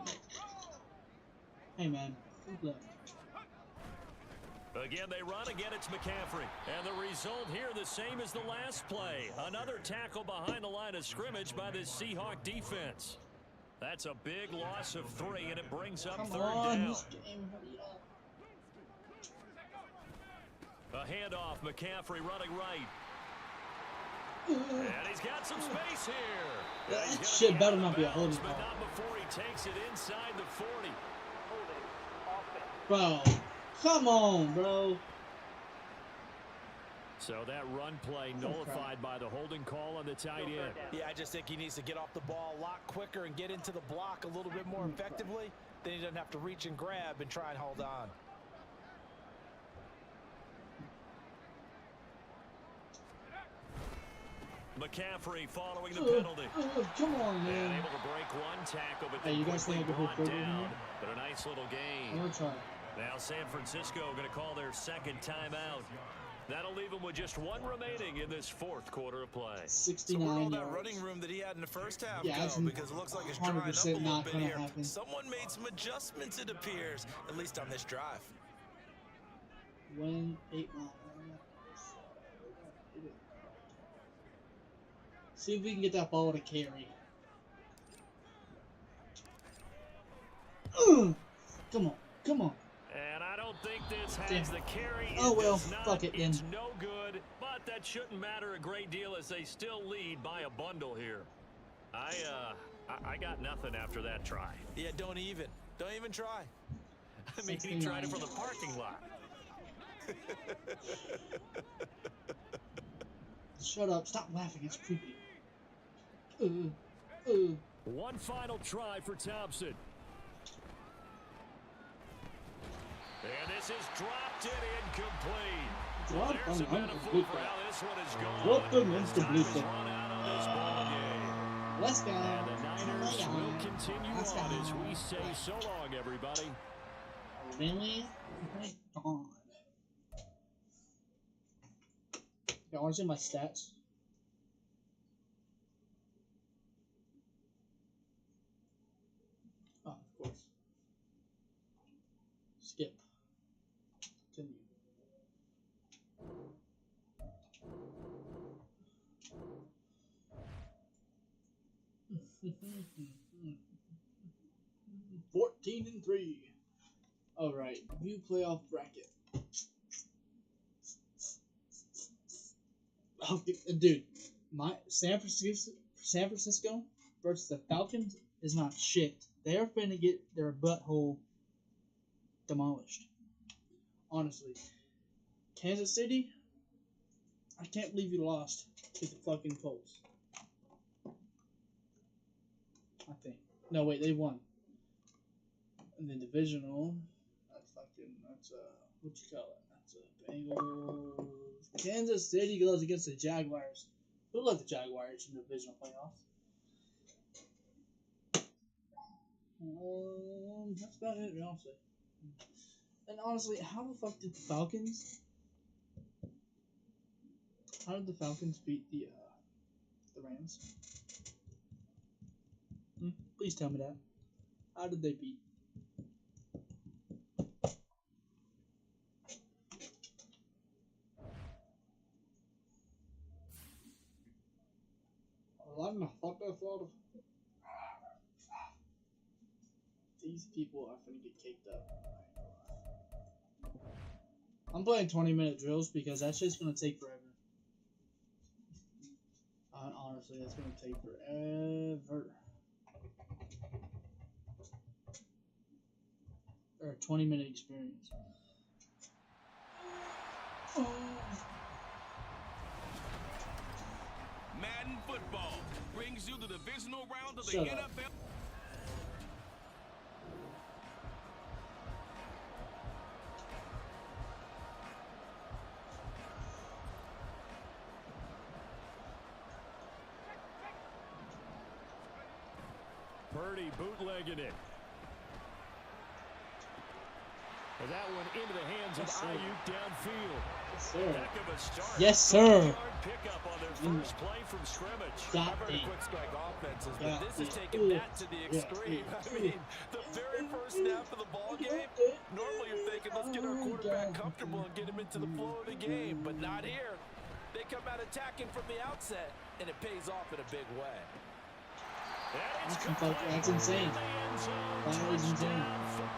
S1: Hey, man. Look.
S3: Again, they run. Again, it's McCaffrey. And the result here, the same as the last play. Another tackle behind the line of scrimmage by this Seahawk defense. That's a big loss of 3, and it brings up
S1: Come
S3: 3rd
S1: on,
S3: down.
S1: this game, hurry up.
S3: A handoff, McCaffrey running right. And he's got some space here.
S1: That
S3: He's gonna
S1: shit
S3: be
S1: better
S3: out
S1: not
S3: of
S1: be a holding
S3: bounds, but
S1: call.
S3: not before he takes it inside the 40.
S5: Holding offense.
S1: Bro, come on, bro.
S3: So that run play nullified by the holding call on the tight end.
S4: Yeah, I just think he needs to get off the ball a lot quicker and get into the block a little bit more effectively. Then he doesn't have to reach and grab and try and hold on.
S3: McCaffrey following the penalty.
S1: Come on, man.
S3: And able to break one tackle, but
S1: Hey,
S3: then
S1: you guys
S3: quickly
S1: think I could
S3: brought
S1: hit
S3: down.
S1: here?
S3: But a nice little
S1: I'm
S3: gain.
S1: gonna try.
S3: Now San Francisco going to call their second timeout. That'll leave them with just one remaining in this fourth quarter of play.
S1: 69
S4: So where'd all that
S1: yards.
S4: running room that he had in the first half
S1: Yeah,
S4: go?
S1: that's
S4: Because it looks like it's drying up a
S1: 100%
S4: little
S1: not
S4: bit
S1: gonna
S4: here.
S1: happen.
S4: Someone made some adjustments, it appears, at least on this drive.
S1: Win 8 miles. See if we can get that ball to carry. Come on, come on.
S3: And I don't think this has
S1: Damn.
S3: the carry.
S1: Oh,
S3: It
S1: well,
S3: does not.
S1: fuck it then.
S3: It's no good, but that shouldn't matter a great deal as they still lead by a bundle here. I got nothing after that try.
S4: Yeah, don't even try.
S3: I mean, he tried it from the parking lot.
S1: Shut up, stop laughing, it's creepy.
S3: One final try for Thompson. And this is dropped it incomplete.
S1: Drop
S3: There's a
S1: them
S3: metaphor
S1: incomplete.
S3: for how this one is gone.
S1: Drop them
S3: As time
S1: incomplete.
S3: is run out on this ball game.
S1: Let's go.
S3: And the Niners
S1: Come
S3: will
S1: on.
S3: continue
S1: Let's
S3: on
S1: go.
S3: as we say so long, everybody.
S1: Really? My God. I want to see my stats. Oh, of course. Skip. Continue. $14 and 3. All right, view playoff bracket. Oh, dude, my San Francisco versus the Falcons is not shit. They are finna get their butthole demolished. Honestly, Kansas City, I can't believe you lost to the fucking Colts. I think. No, wait, they won. And then divisional, that's what you call it? That's Bengals. Kansas City goes against the Jaguars. Who let the Jaguars in the divisional playoffs? That's about it, honestly. And honestly, how the fuck did the Falcons? How did the Falcons beat the Rams? Please tell me that. How did they beat? These people are finna get kicked up. I'm playing 20-minute drills because that shit's gonna take forever. Honestly, that's gonna take forever. Or a 20-minute experience.
S2: Madden football brings you the divisional round of the
S1: Shut
S2: NFL.
S1: up.
S3: Purdy bootlegging it. And that one into the hands of
S1: Yes, sir.
S3: Ayuk downfield.
S1: Yes, sir.
S3: Heck of a start.
S1: Yes, sir.
S3: 5-yard pickup on their first play from scrimmage.
S1: Got
S4: I've heard
S1: it.
S4: of quick strike offenses,
S1: Got
S4: but this is
S1: it.
S4: taking that to the
S1: Yeah.
S4: extreme. I mean, the very first snap of the ball game, normally you're thinking, let's get our quarterback comfortable and get him into the flow of the game, but not here. They come out attacking from the outset, and it pays off in a big way.
S1: That's insane. That is insane. Let's go now.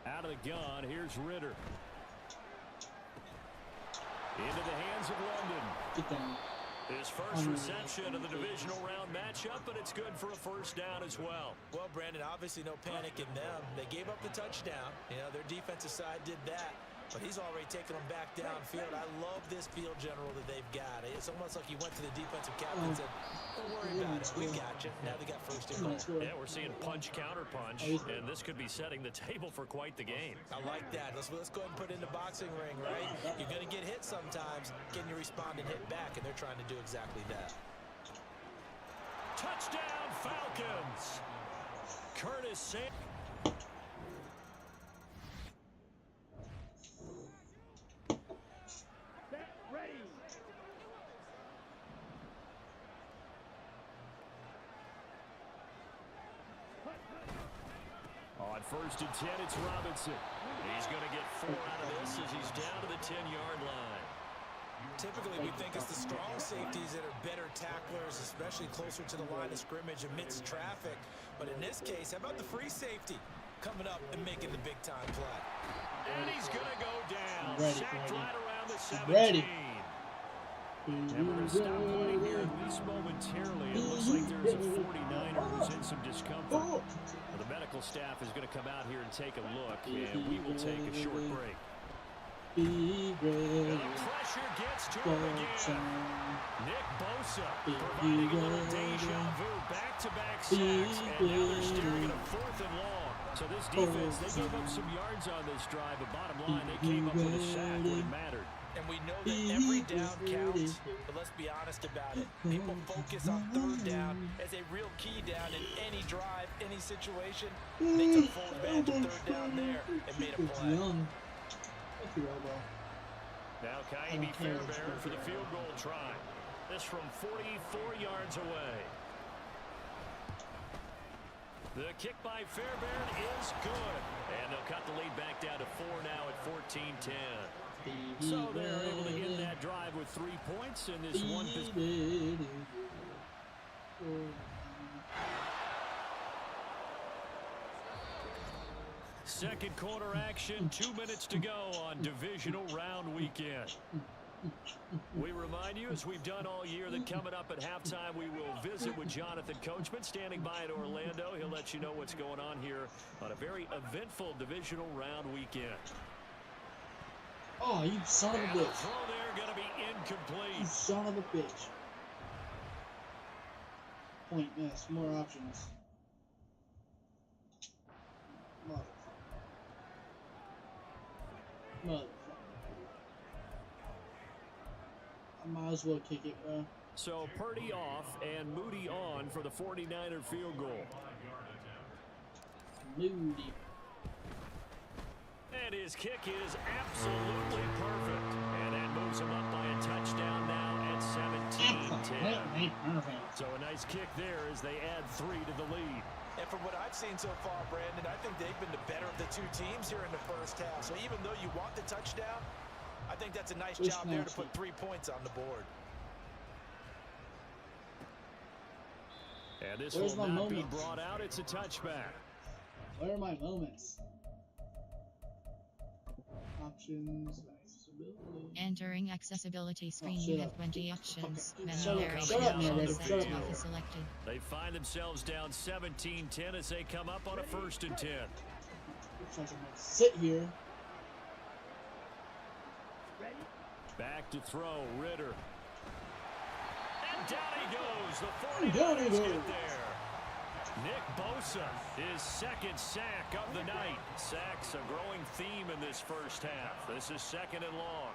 S3: Out of the gun, here's Ritter. Into the hands of London.
S1: Get down.
S3: His first reception of the divisional round matchup, but it's good for a first down as well.
S4: Well, Brandon, obviously no panic in them. They gave up the touchdown. You know, their defensive side did that. But he's already taken them back downfield. I love this field general that they've got. It's almost like he went to the defensive captain and said, don't worry about it. We got you. Now they got first and goal.
S3: Yeah, we're seeing punch, counter punch, and this could be setting the table for quite the game.
S4: I like that. Let's go ahead and put it in the boxing ring, right? You're going to get hit sometimes. Can you respond and hit back? And they're trying to do exactly that.
S3: Touchdown, Falcons! Curtis Samuel. On 1st and 10, it's Robinson. He's going to get 4 out of this as he's down to the 10-yard line.
S4: Typically, we think it's the strong safeties that are better tacklers, especially closer to the line of scrimmage amidst traffic. But in this case, how about the free safety coming up and making the big-time play?
S3: And he's going to go down. Sacked right around the 17.
S1: Ready.
S3: And we're going to stop playing here at least momentarily. It looks like there's a 49er who's in some discomfort. The medical staff is going to come out here and take a look, and we will take a short break. And the pressure gets to him again. Nick Bosa providing a little deja vu, back-to-back sacks, and now they're staring at a 4th and long. So this defense, they gave up some yards on this drive, but bottom line, they came up with a sack when it mattered.
S4: And we know that every down counts, but let's be honest about it. People focus on 3rd down as a real key down in any drive, any situation. They took full advantage of 3rd down there and made a play.
S3: Now Kaimi Fairbairn for the field goal try. This from 44 yards away. The kick by Fairbairn is good. And they'll cut the lead back down to 4 now at 14-10. So they're able to end that drive with 3 points in this one position. Second quarter action, 2 minutes to go on divisional round weekend. We remind you, as we've done all year, that coming up at halftime, we will visit with Jonathan Coachman standing by in Orlando. He'll let you know what's going on here on a very eventful divisional round weekend.
S1: Oh, you son of a
S3: And
S1: bitch.
S3: the throw there going to be incomplete.
S1: You son of a bitch. Point miss. More options. Motherfucker. I might as well kick it, bro.
S3: So Purdy off and Moody on for the 49er field goal.
S1: Moody.
S3: And his kick is absolutely perfect. And that moves him up by a touchdown now at 17-10. So a nice kick there as they add 3 to the lead.
S4: And from what I've seen so far, Brandon, I think they've been the better of the 2 teams here in the first half. So even though you want the touchdown, I think that's a nice job there to put 3 points on the board.
S3: And this will not be brought out. It's a touchback.
S1: Where are my moments? Options, accessibility.
S6: Entering accessibility screen, you have 20 options.
S1: Shut up,
S6: Narrator
S1: shut up.
S6: is selected.
S3: They find themselves down 17-10 as they come up on a 1st and 10.
S1: Looks like I'm gonna sit here.
S3: Back to throw, Ritter. And down he goes. The
S1: Down
S3: 49ers
S1: he
S3: get
S1: goes.
S3: there. Nick Bosa, his 2nd sack of the night. Sacks a growing theme in this first half. This is 2nd and long.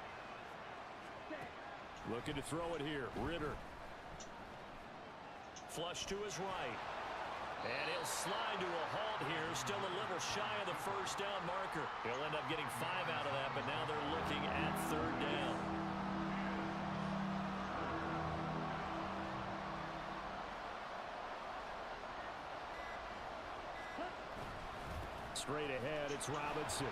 S3: Looking to throw it here, Ritter. Flush to his right. And he'll slide to a halt here. Still a little shy of the 1st down marker. He'll end up getting 5 out of that, but now they're looking at 3rd down. Straight ahead, it's Robinson.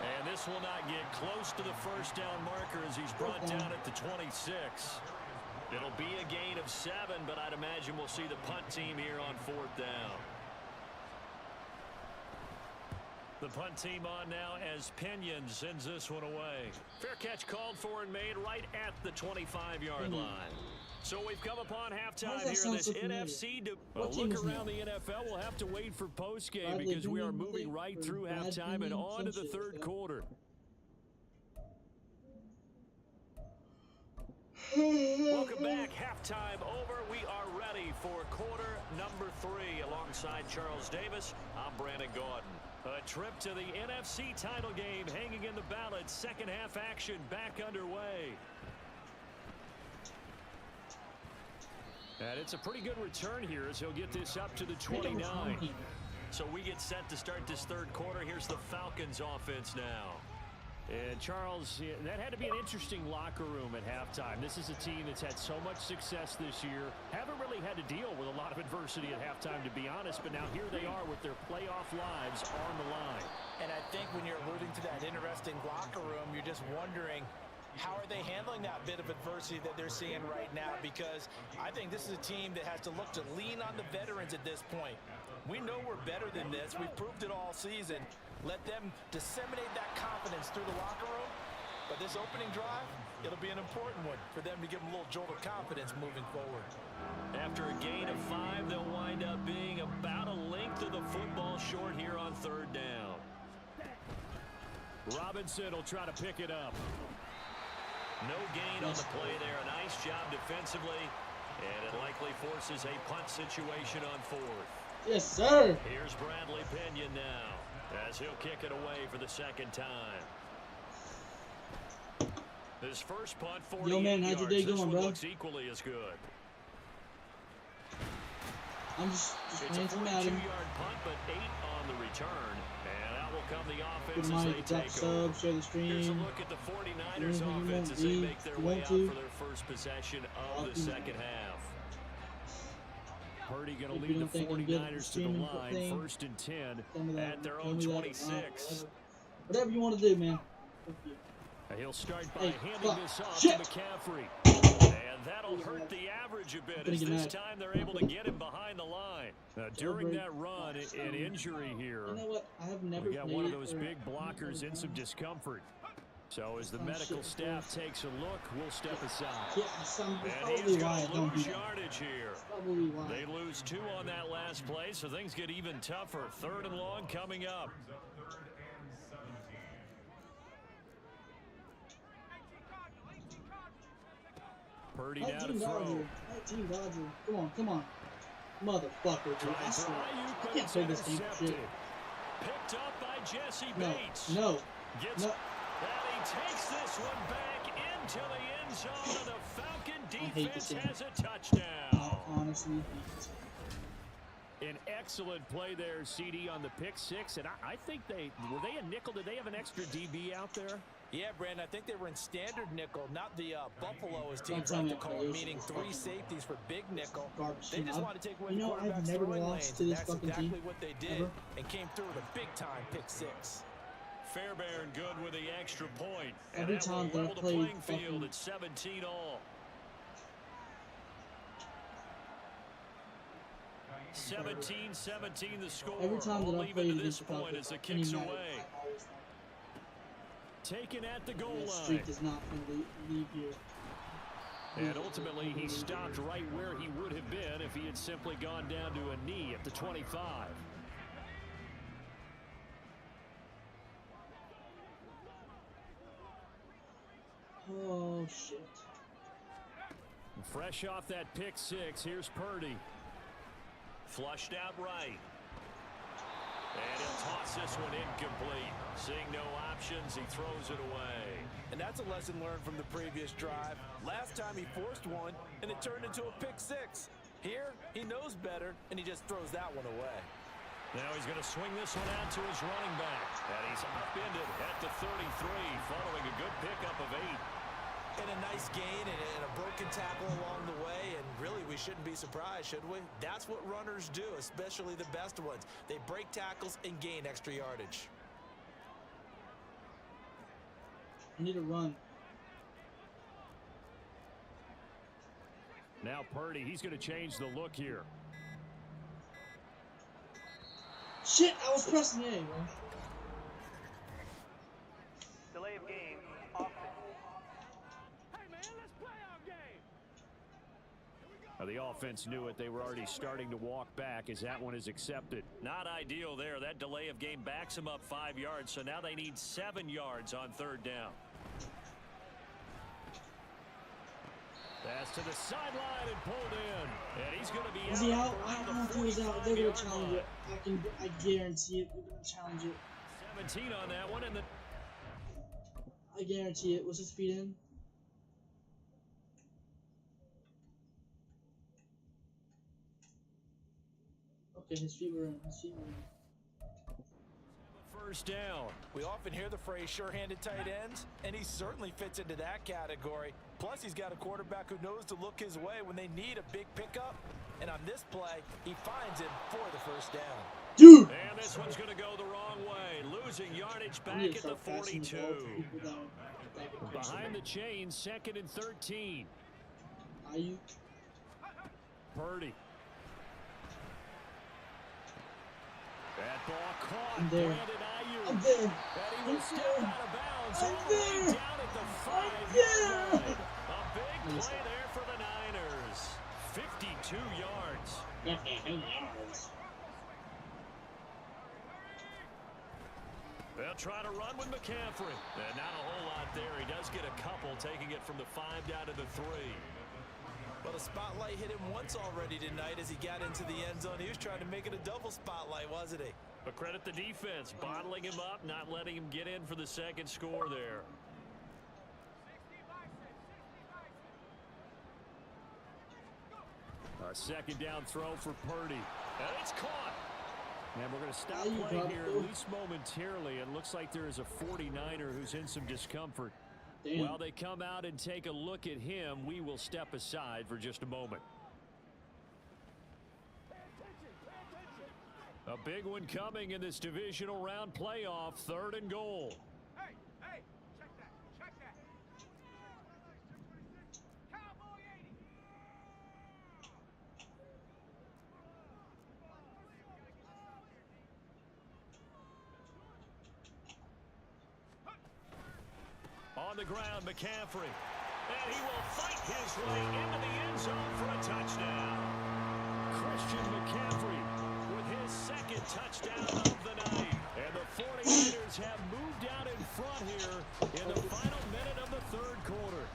S3: And this will not get close to the 1st down marker as he's brought down at the 26. It'll be a gain of 7, but I'd imagine we'll see the punt team here on 4th down. The punt team on now as Pinion sends this one away. Fair catch called for and made right at the 25-yard line. So we've come upon halftime here in this NFC. A look around the NFL. We'll have to wait for postgame because we are moving right through halftime and on to the third quarter. Welcome back. Halftime over. We are ready for quarter number 3. Alongside Charles Davis, I'm Brandon Gordon. A trip to the NFC title game hanging in the balance. Second half action back underway. And it's a pretty good return here as he'll get this up to the 29. So we get set to start this third quarter. Here's the Falcons offense now. And Charles, that had to be an interesting locker room at halftime. This is a team that's had so much success this year. Haven't really had to deal with a lot of adversity at halftime, to be honest. But now here they are with their playoff lives on the line.
S4: And I think when you're alluding to that interesting locker room, you're just wondering, how are they handling that bit of adversity that they're seeing right now? Because I think this is a team that has to look to lean on the veterans at this point. We know we're better than this. We've proved it all season. Let them disseminate that confidence through the locker room. But this opening drive, it'll be an important one for them to give them a little jolt of confidence moving forward.
S3: After a gain of 5, they'll wind up being about a length of the football short here on third down. Robinson will try to pick it up. No gain on the play there. A nice job defensively. And it likely forces a punt situation on fourth.
S1: Yes, sir.
S3: Here's Bradley Pinion now as he'll kick it away for the second time. His first punt, 48
S1: Yo, man, how'd your day
S3: yards.
S1: going, bro?
S3: Looks equally as good.
S1: I'm just
S3: It's
S1: playing
S3: a
S1: some Madden.
S3: 42-yard punt, but 8 on the return. And out will come the
S1: Good
S3: offense as
S1: morning,
S3: they
S1: drop
S3: take
S1: sub,
S3: over.
S1: share the
S3: Here's a
S1: stream.
S3: look at the 49ers
S1: Anything you
S3: offense
S1: want,
S3: as they
S1: D,
S3: make their
S1: you
S3: way
S1: want
S3: out
S1: to?
S3: for their first possession
S1: I'll
S3: of the
S1: do
S3: second half. Purdy going to
S1: If you
S3: lead
S1: don't
S3: the
S1: think I'm good at
S3: 49ers to the
S1: streaming
S3: line,
S1: thing,
S3: first and 10
S1: tell me that,
S3: at their
S1: tell
S3: own
S1: me that,
S3: 26.
S1: whatever you want to do, man. Thank you.
S3: He'll start by
S1: Hey,
S3: handing
S1: fuck.
S3: this off
S1: Shit.
S3: to McCaffrey. And that'll hurt the average a bit
S1: gonna
S3: as
S1: get
S3: this
S1: mad.
S3: time they're able to get him behind the line. During that run, an injury here.
S1: You know what? I have never
S3: We got one of
S1: played
S3: those
S1: or-
S3: big blockers in some discomfort. So as the medical staff takes a look, we'll step aside.
S1: Yeah, that's
S3: And
S1: probably
S3: he's
S1: why I
S3: going to
S1: don't do
S3: lose
S1: that.
S3: yardage here.
S1: That's probably why.
S3: They lose 2 on that last play, so things get even tougher. Third and long coming up. Purdy now to
S1: 19
S3: throw.
S1: Dodger. 19 Dodger. Come on, come on. Motherfucker, dude. I swear. I can't play this game for shit.
S3: Picked up by Jesse
S1: No,
S3: Bates.
S1: no,
S3: Gets,
S1: no.
S3: and he takes this one back into the end zone, and the Falcon
S1: hate this
S3: defense
S1: game.
S3: has a touchdown.
S1: Honestly, hate this game.
S3: An excellent play there, CD, on the pick six, and I think were they a nickel? Did they have an extra DB out there?
S4: Yeah, Brandon, I think they were in standard nickel, not the Buffalo, as teams
S1: Don't
S4: like to
S1: tell
S4: call
S1: me
S4: it,
S1: I'm
S4: meaning
S1: crazy.
S4: 3 safeties for big nickel.
S1: Garbage
S4: They
S1: team.
S4: just want to take away
S1: You
S4: the
S1: know, I've
S4: quarterback's
S1: never
S4: throwing
S1: lost
S4: lanes,
S1: to
S4: and
S1: this
S4: that's
S1: fucking
S4: exactly
S1: team,
S4: what they did,
S1: ever.
S4: and came through with a big-time pick six.
S3: Fairbairn good with the extra point. And
S1: Every
S3: that
S1: time
S3: will
S1: that I
S3: level the
S1: played
S3: playing field
S1: fucking-
S3: at 17 all. 17-17 the score.
S1: Every time that
S3: All
S1: I
S3: even
S1: played
S3: to this
S1: against the
S3: point
S1: Falcons,
S3: as the
S1: any
S3: kick's
S1: Madden,
S3: away.
S1: I always thought
S3: Taken at the goal
S1: that
S3: line.
S1: streak is not going to leave here.
S3: And ultimately, he stopped right where he would have been if he had simply gone down to a knee at the 25.
S1: Oh, shit.
S3: Fresh off that pick six, here's Purdy. Flushed out right. And he'll toss this one incomplete. Seeing no options, he throws it away.
S4: And that's a lesson learned from the previous drive. Last time he forced one, and it turned into a pick six. Here, he knows better, and he just throws that one away.
S3: Now he's going to swing this one out to his running back. And he's upended at the 33, following a good pickup of 8.
S4: And a nice gain and a broken tackle along the way, and really we shouldn't be surprised, should we? That's what runners do, especially the best ones. They break tackles and gain extra yardage.
S1: I need to run.
S3: Now Purdy, he's going to change the look here.
S1: Shit, I was pressing A, bro.
S3: The offense knew it. They were already starting to walk back as that one is accepted. Not ideal there. That delay of game backs them up 5 yards, so now they need 7 yards on 3rd down. Pass to the sideline and pulled in. And he's going to be out.
S1: Is he out? I
S3: around
S1: don't know if
S3: the
S1: he was out. They're going to
S3: 45-yard
S1: challenge
S3: line.
S1: it. I guarantee it. They're going to challenge it.
S3: 17 on that one. And the
S1: I guarantee it. Was his feet in? Okay, his feet were in. His feet were in.
S3: 1st down.
S4: We often hear the phrase sure-handed tight ends, and he certainly fits into that category. Plus, he's got a quarterback who knows to look his way when they need a big pickup. And on this play, he finds him for the 1st down.
S1: Dude!
S3: And this one's going to go the wrong way. Losing yardage
S1: I
S3: back
S1: need to
S3: at the
S1: start passing the
S3: 42.
S1: ball to people that
S3: Behind the chains, 2nd and 13.
S1: Ayuk.
S3: Purdy. That ball caught.
S1: I'm there.
S3: Brandon Ayuk.
S1: I'm there.
S3: And he will step
S1: there.
S3: out of bounds
S1: I'm
S3: all the way
S1: there.
S3: down at the 5-yard
S1: there.
S3: line. A big play there for the Niners. 52 yards. They'll try to run with McCaffrey. And not a whole lot there. He does get a couple, taking it from the 5 down to the 3.
S4: Well, the spotlight hit him once already tonight as he got into the end zone. He was trying to make it a double spotlight, wasn't he?
S3: But credit the defense, bottling him up, not letting him get in for the 2nd score there. A 2nd down throw for Purdy. And it's caught. And we're going to stop play here, at least momentarily. It looks like there is a 49er who's in some discomfort.
S1: Damn.
S3: While they come out and take a look at him, we will step aside for just a moment. A big one coming in this divisional round playoff, 3rd and goal.
S5: Hey, check that. Cowboy 80.
S3: On the ground, McCaffrey. And he will fight his way into the end zone for a touchdown. Christian McCaffrey with his 2nd touchdown of the night. And the 49ers have moved out in front here in the final minute of the 3rd quarter.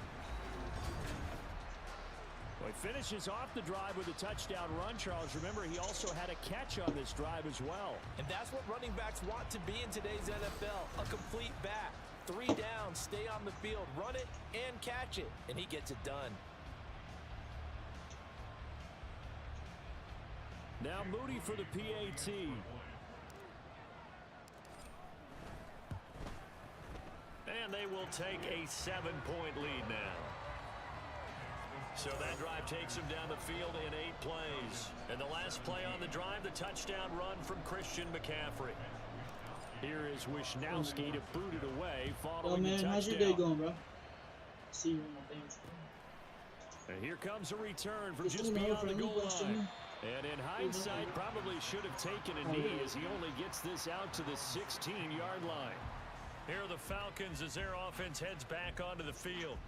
S3: Well, he finishes off the drive with a touchdown run, Charles. Remember, he also had a catch on this drive as well.
S4: And that's what running backs want to be in today's NFL, a complete back. 3 down, stay on the field, run it, and catch it. And he gets it done.
S3: Now Moody for the PAT. And they will take a 7-point lead now. So that drive takes him down the field in 8 plays. And the last play on the drive, the touchdown run from Christian McCaffrey. Here is Wisnowski to boot it away following the touchdown.
S1: How's your day going, bro? See you in my things.
S3: And here comes a return from just beyond the goal line. And in hindsight, probably should have taken a knee as he only gets this out to the 16-yard line. Here are the Falcons as their offense heads back onto the field.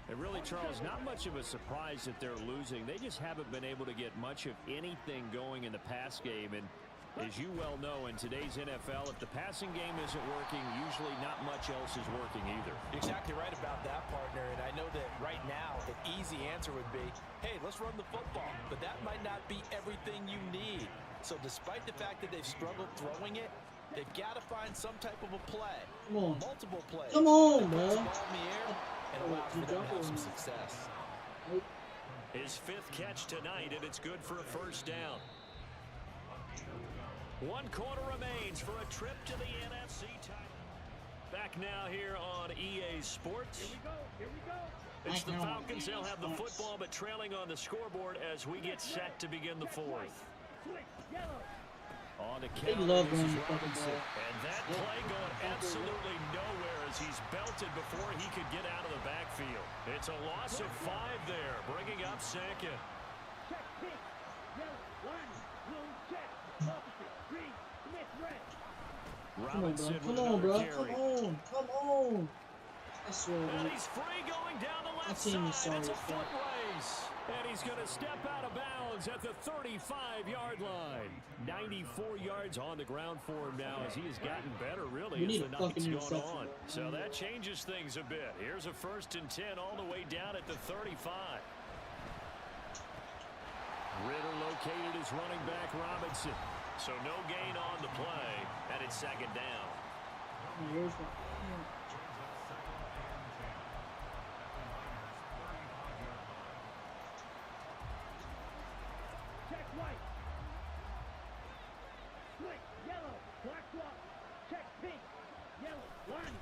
S3: And really, Charles, not much of a surprise that they're losing. They just haven't been able to get much of anything going in the pass game. And as you well know, in today's NFL, if the passing game isn't working, usually not much else is working either.
S4: You're exactly right about that, partner. And I know that right now, the easy answer would be, hey, let's run the football. But that might not be everything you need. So despite the fact that they've struggled throwing it, they've got to find some type of a play.
S1: Come on.
S4: Multiple plays.
S1: Come on,
S4: that
S1: bro.
S4: puts the ball in the air and allows for them to have some success.
S3: His 5th catch tonight, and it's good for a 1st down. 1 quarter remains for a trip to the NFC title. Back now here on EA Sports.
S5: Here we go.
S3: It's the Falcons. They'll have the football, but trailing on the scoreboard as we get set to begin the 4th. On the
S1: They
S3: count,
S1: love
S3: this
S1: running
S3: is
S1: the fucking
S3: Robinson.
S1: ball.
S3: And that play going absolutely nowhere as he's belted before he could get out of the backfield. It's a loss of 5 there, bringing up 2nd.
S5: Check, pitch. Yellow, line, blue, check. Opposite, green, Smith, red.
S1: Come on,
S3: Robinson
S1: bro.
S3: with
S1: Come on,
S3: another
S1: bro.
S3: carry.
S1: Come on. Come on. I swear,
S3: And
S1: dude.
S3: he's free going down the
S1: My
S3: left
S1: team is
S3: side.
S1: sorry
S3: It's a
S1: as
S3: foot
S1: fuck.
S3: race. And he's going to step out of bounds at the 35-yard line. 94 yards on the ground for him now as he has gotten better, really,
S1: We
S3: as
S1: need
S3: the
S1: a
S3: night's
S1: fucking
S3: gone
S1: interception,
S3: on.
S1: bro.
S3: So that changes things a bit. Here's a 1st and 10 all the way down at the 35. Ritter located his running back Robinson. So no gain on the play, and it's 2nd down.
S1: Here's my.
S5: Check white. Split, yellow, black block. Check pink, yellow, one.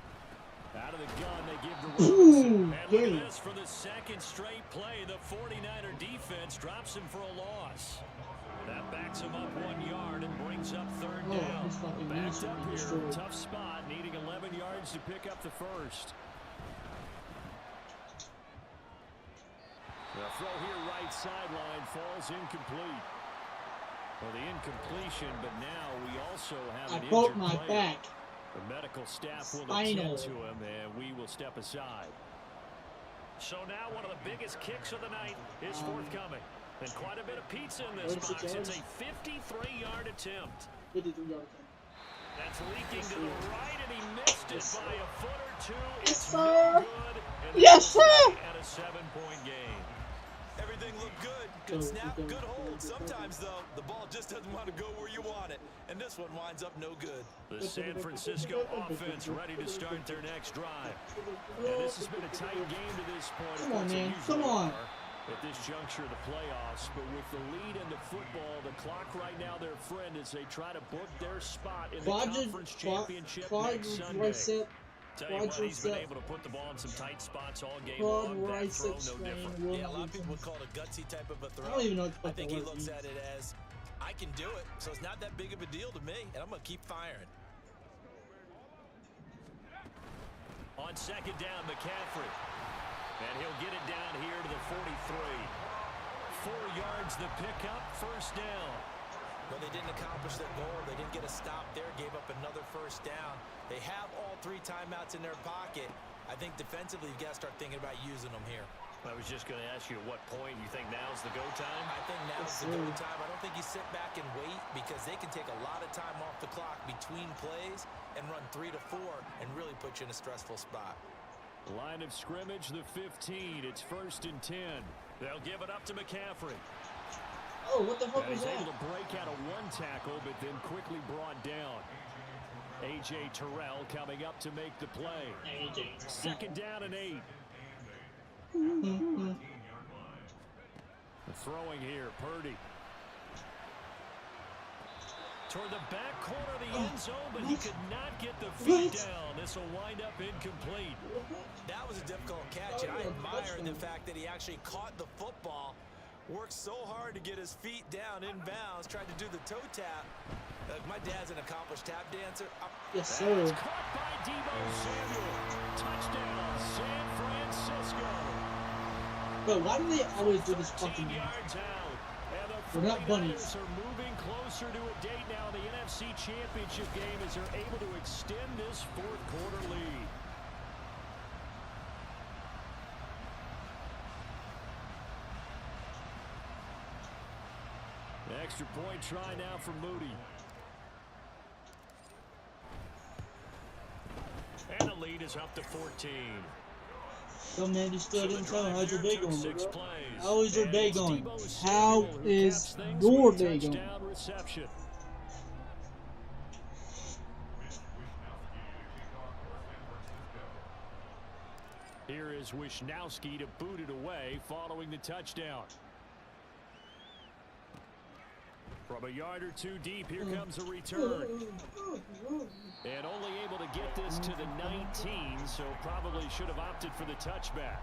S3: Out of the gun, they give to
S1: Ooh,
S3: Robinson. And look
S1: game.
S3: at this for the 2nd straight play. The 49er defense drops him for a loss. That backs him up 1 yard and brings up 3rd
S1: Oh,
S3: down.
S1: this fucking
S3: Backed
S1: needs to
S3: up
S1: be
S3: here,
S1: destroyed.
S3: tough spot, needing 11 yards to pick up the 1st. The throw here, right sideline, falls incomplete. Well, the incompletion, but now we also have
S1: I
S3: an
S1: broke
S3: injured
S1: my
S3: player.
S1: back.
S3: The medical staff will
S1: Spinal.
S3: attend to him, and we will step aside. So now one of the biggest kicks of the night is forthcoming. And quite a bit of pizza in this
S1: 36
S3: box.
S1: yards.
S3: It's a 53-yard attempt.
S1: 53-yard.
S3: That's leaking to the right, and he missed it by a foot or two.
S1: Yes,
S3: It's
S1: sir.
S3: no good. And
S1: Yes,
S3: they'll
S1: sir.
S3: stay at a 7-point game.
S7: Everything looked good.
S1: Go,
S7: Good snap,
S1: go,
S7: good
S1: go,
S7: hold.
S1: go, go,
S7: Sometimes,
S1: go.
S7: though, the ball just doesn't want to go where you want it. And this one winds up no good.
S3: The San Francisco offense ready to start their next drive. And this has been a tight game to this point.
S1: Come on,
S3: Of course,
S1: man.
S3: they usually
S1: Come on.
S3: are at this juncture of the playoffs, but with the lead in the football, the clock right now their friend as they try to book their spot in the conference championship next Sunday. Tell you what, he's been able to put the ball in some tight spots all game long. That throw, no different.
S7: Yeah, a lot of people would call it a gutsy type of a throw.
S1: I don't even know what the
S7: I
S1: fuck
S7: think
S1: that
S7: he
S1: was,
S7: looks
S1: dude.
S7: at it as, I can do it, so it's not that big of a deal to me, and I'm going to keep firing.
S3: On 2nd down, McCaffrey. And he'll get it down here to the 43. 4 yards the pickup, 1st down.
S7: Well, they didn't accomplish their goal. They didn't get a stop there, gave up another 1st down. They have all 3 timeouts in their pocket. I think defensively, you've got to start thinking about using them here.
S3: I was just going to ask you at what point you think now's the go time?
S7: I think now's the go time. I don't think you sit back and wait because they can take a lot of time off the clock between plays and run 3 to 4 and really put you in a stressful spot.
S3: Line of scrimmage, the 15. It's 1st and 10. They'll give it up to McCaffrey.
S1: Oh, what the fuck
S3: And
S1: was
S3: he's
S1: that?
S3: able to break out of 1 tackle, but then quickly brought down. A.J. Terrell coming up to make the play. 2nd down and 8. Throwing here, Purdy. Toward the back corner of the end zone, but he could not get the feet down. This will wind up incomplete.
S7: That was a difficult catch, and I admire the fact that he actually caught the football, worked so hard to get his feet down inbounds, tried to do the toe tap. My dad's an accomplished tap dancer.
S1: Yes,
S3: That's
S1: sir.
S3: caught by Deebo Samuel. Touchdown, San Francisco.
S1: Bro, why do they always do this fucking
S3: 13 yards out. And the
S1: We're not bunnies.
S3: 49ers are moving closer to a date now. The NFC Championship game as they're able to extend this 4th quarter lead. The extra point try now for Moody. And the lead is up to 14.
S1: Yo, man, you still
S3: So the
S1: didn't tell me
S3: drive
S1: how's your
S3: here
S1: day
S3: took
S1: going,
S3: 6
S1: bro?
S3: plays.
S1: How is your
S3: And
S1: day
S3: it's
S1: going?
S3: Deebo
S1: How
S3: Samuel who
S1: is
S3: caps things
S1: your
S3: with a
S1: day going?
S3: touchdown reception. Here is Wisnowski to boot it away following the touchdown. From a yard or 2 deep, here comes a return. And only able to get this to the 19, so probably should have opted for the touchback.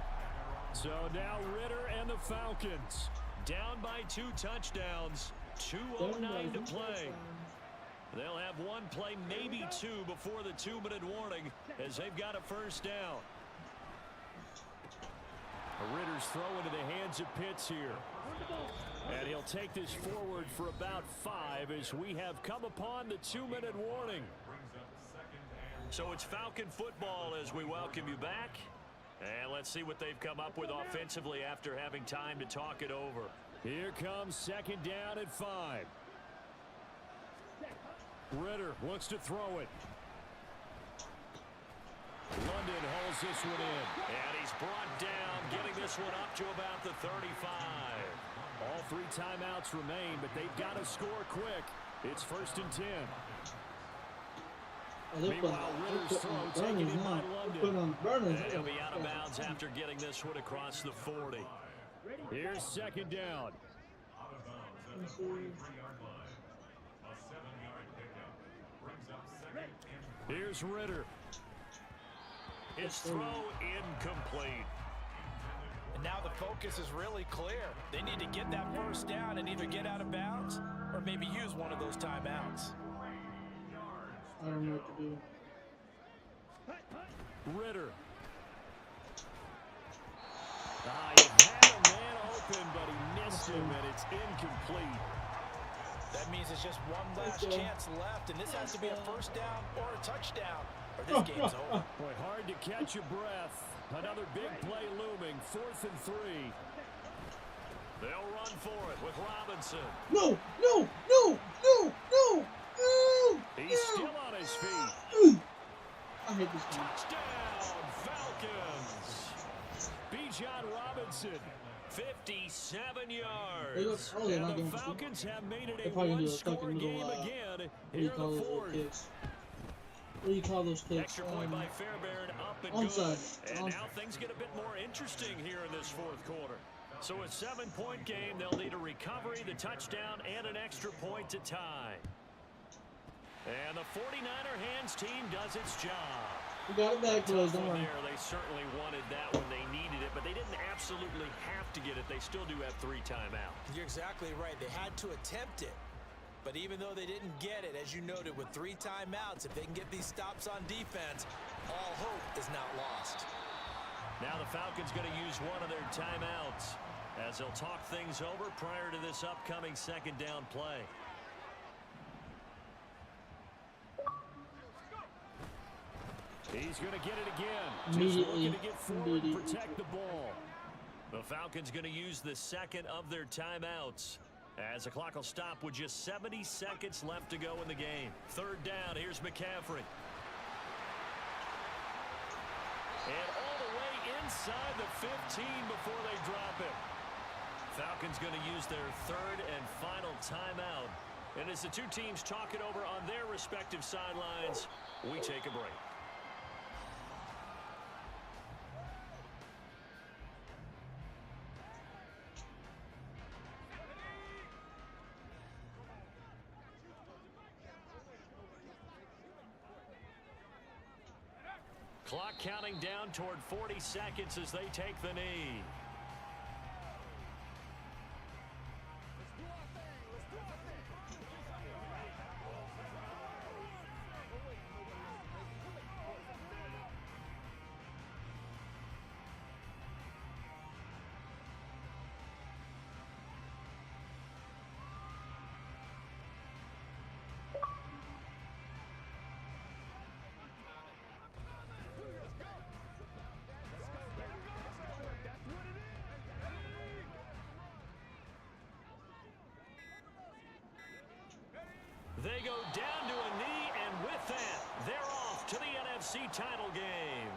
S3: So now Ritter and the Falcons down by 2 touchdowns, 2:09 to play. They'll have 1 play, maybe 2 before the 2-minute warning as they've got a 1st down. Ritter's throw into the hands of Pitts here. And he'll take this forward for about 5 as we have come upon the 2-minute warning. So it's Falcon football as we welcome you back. And let's see what they've come up with offensively after having time to talk it over. Here comes second down at 5. Ritter looks to throw it. London holds this one in. And he's brought down, getting this one up to about the 35. All 3 timeouts remain, but they've got to score quick. It's 1st and 10. Meanwhile, Ritter's throw taken in by London. And he'll be out of bounds after getting this one across the 40. Here's second down. Here's Ritter. His throw incomplete.
S4: And now the focus is really clear. They need to get that first down and either get out of bounds or maybe use one of those timeouts.
S1: I don't know what to do.
S3: Ritter. He had a man open, but he missed him, and it's incomplete.
S4: That means it's just one last chance left, and this has to be a first down or a touchdown, or this game's over.
S3: Boy, hard to catch your breath. Another big play looming, 4th and 3. They'll run for it with Robinson.
S1: No, no, no, no, no, no.
S3: He's still on his feet.
S1: I hate this game.
S3: Touchdown, Falcons. Bijan Robinson, 57 yards. And the Falcons have made it a one-score game again here in the 4th.
S1: What do you call those kicks?
S3: Extra point by Fairbairn, up and
S1: onside.
S3: good. And now things get a bit more interesting here in this 4th quarter. So a 7-point game, they'll need a recovery, the touchdown, and an extra point to tie. And the 49er hands team does its job.
S1: We got it back to us, don't worry.
S3: They certainly wanted that when they needed it, but they didn't absolutely have to get it. They still do have 3 timeouts.
S7: You're exactly right. They had to attempt it. But even though they didn't get it, as you noted, with 3 timeouts, if they can get these stops on defense, all hope is not lost.
S3: Now the Falcons going to use one of their timeouts as they'll talk things over prior to this upcoming second down play. He's going to get it again. Just looking to get forward and protect the ball. The Falcons going to use the second of their timeouts as the clock will stop with just 70 seconds left to go in the game. 3rd down, here's McCaffrey. And all the way inside the 15 before they drop it. Falcons going to use their 3rd and final timeout. And as the 2 teams talk it over on their respective sidelines, we take a break. Clock counting down toward 40 seconds as they take the knee. They go down to a knee, and with that, they're off to the NFC title game.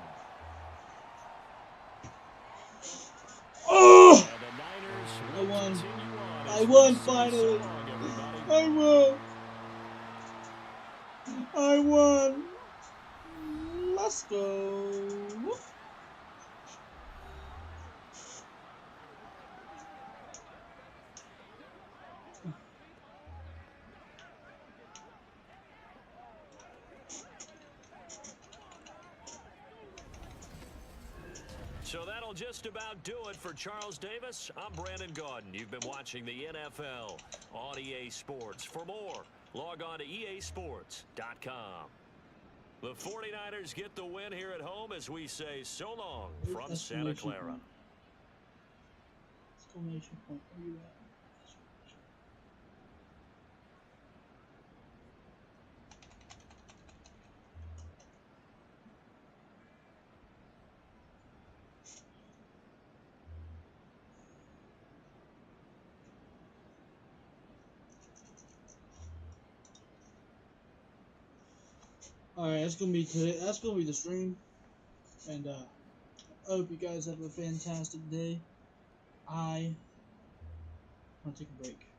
S1: Oh!
S3: And the Niners
S1: I won.
S3: continue on
S1: I
S3: as
S1: won
S3: we say
S1: finally.
S3: so long, everybody.
S1: I won. I won. Let's go.
S3: So that'll just about do it for Charles Davis. I'm Brandon Gaudin. You've been watching the NFL on EA Sports. For more, log on to easports.com. The 49ers get the win here at home as we say so long from Santa Clara.
S1: Exclamation point. Where you at? Alright, that's gonna be today. That's gonna be the stream. And I hope you guys have a fantastic day. I want to take a break.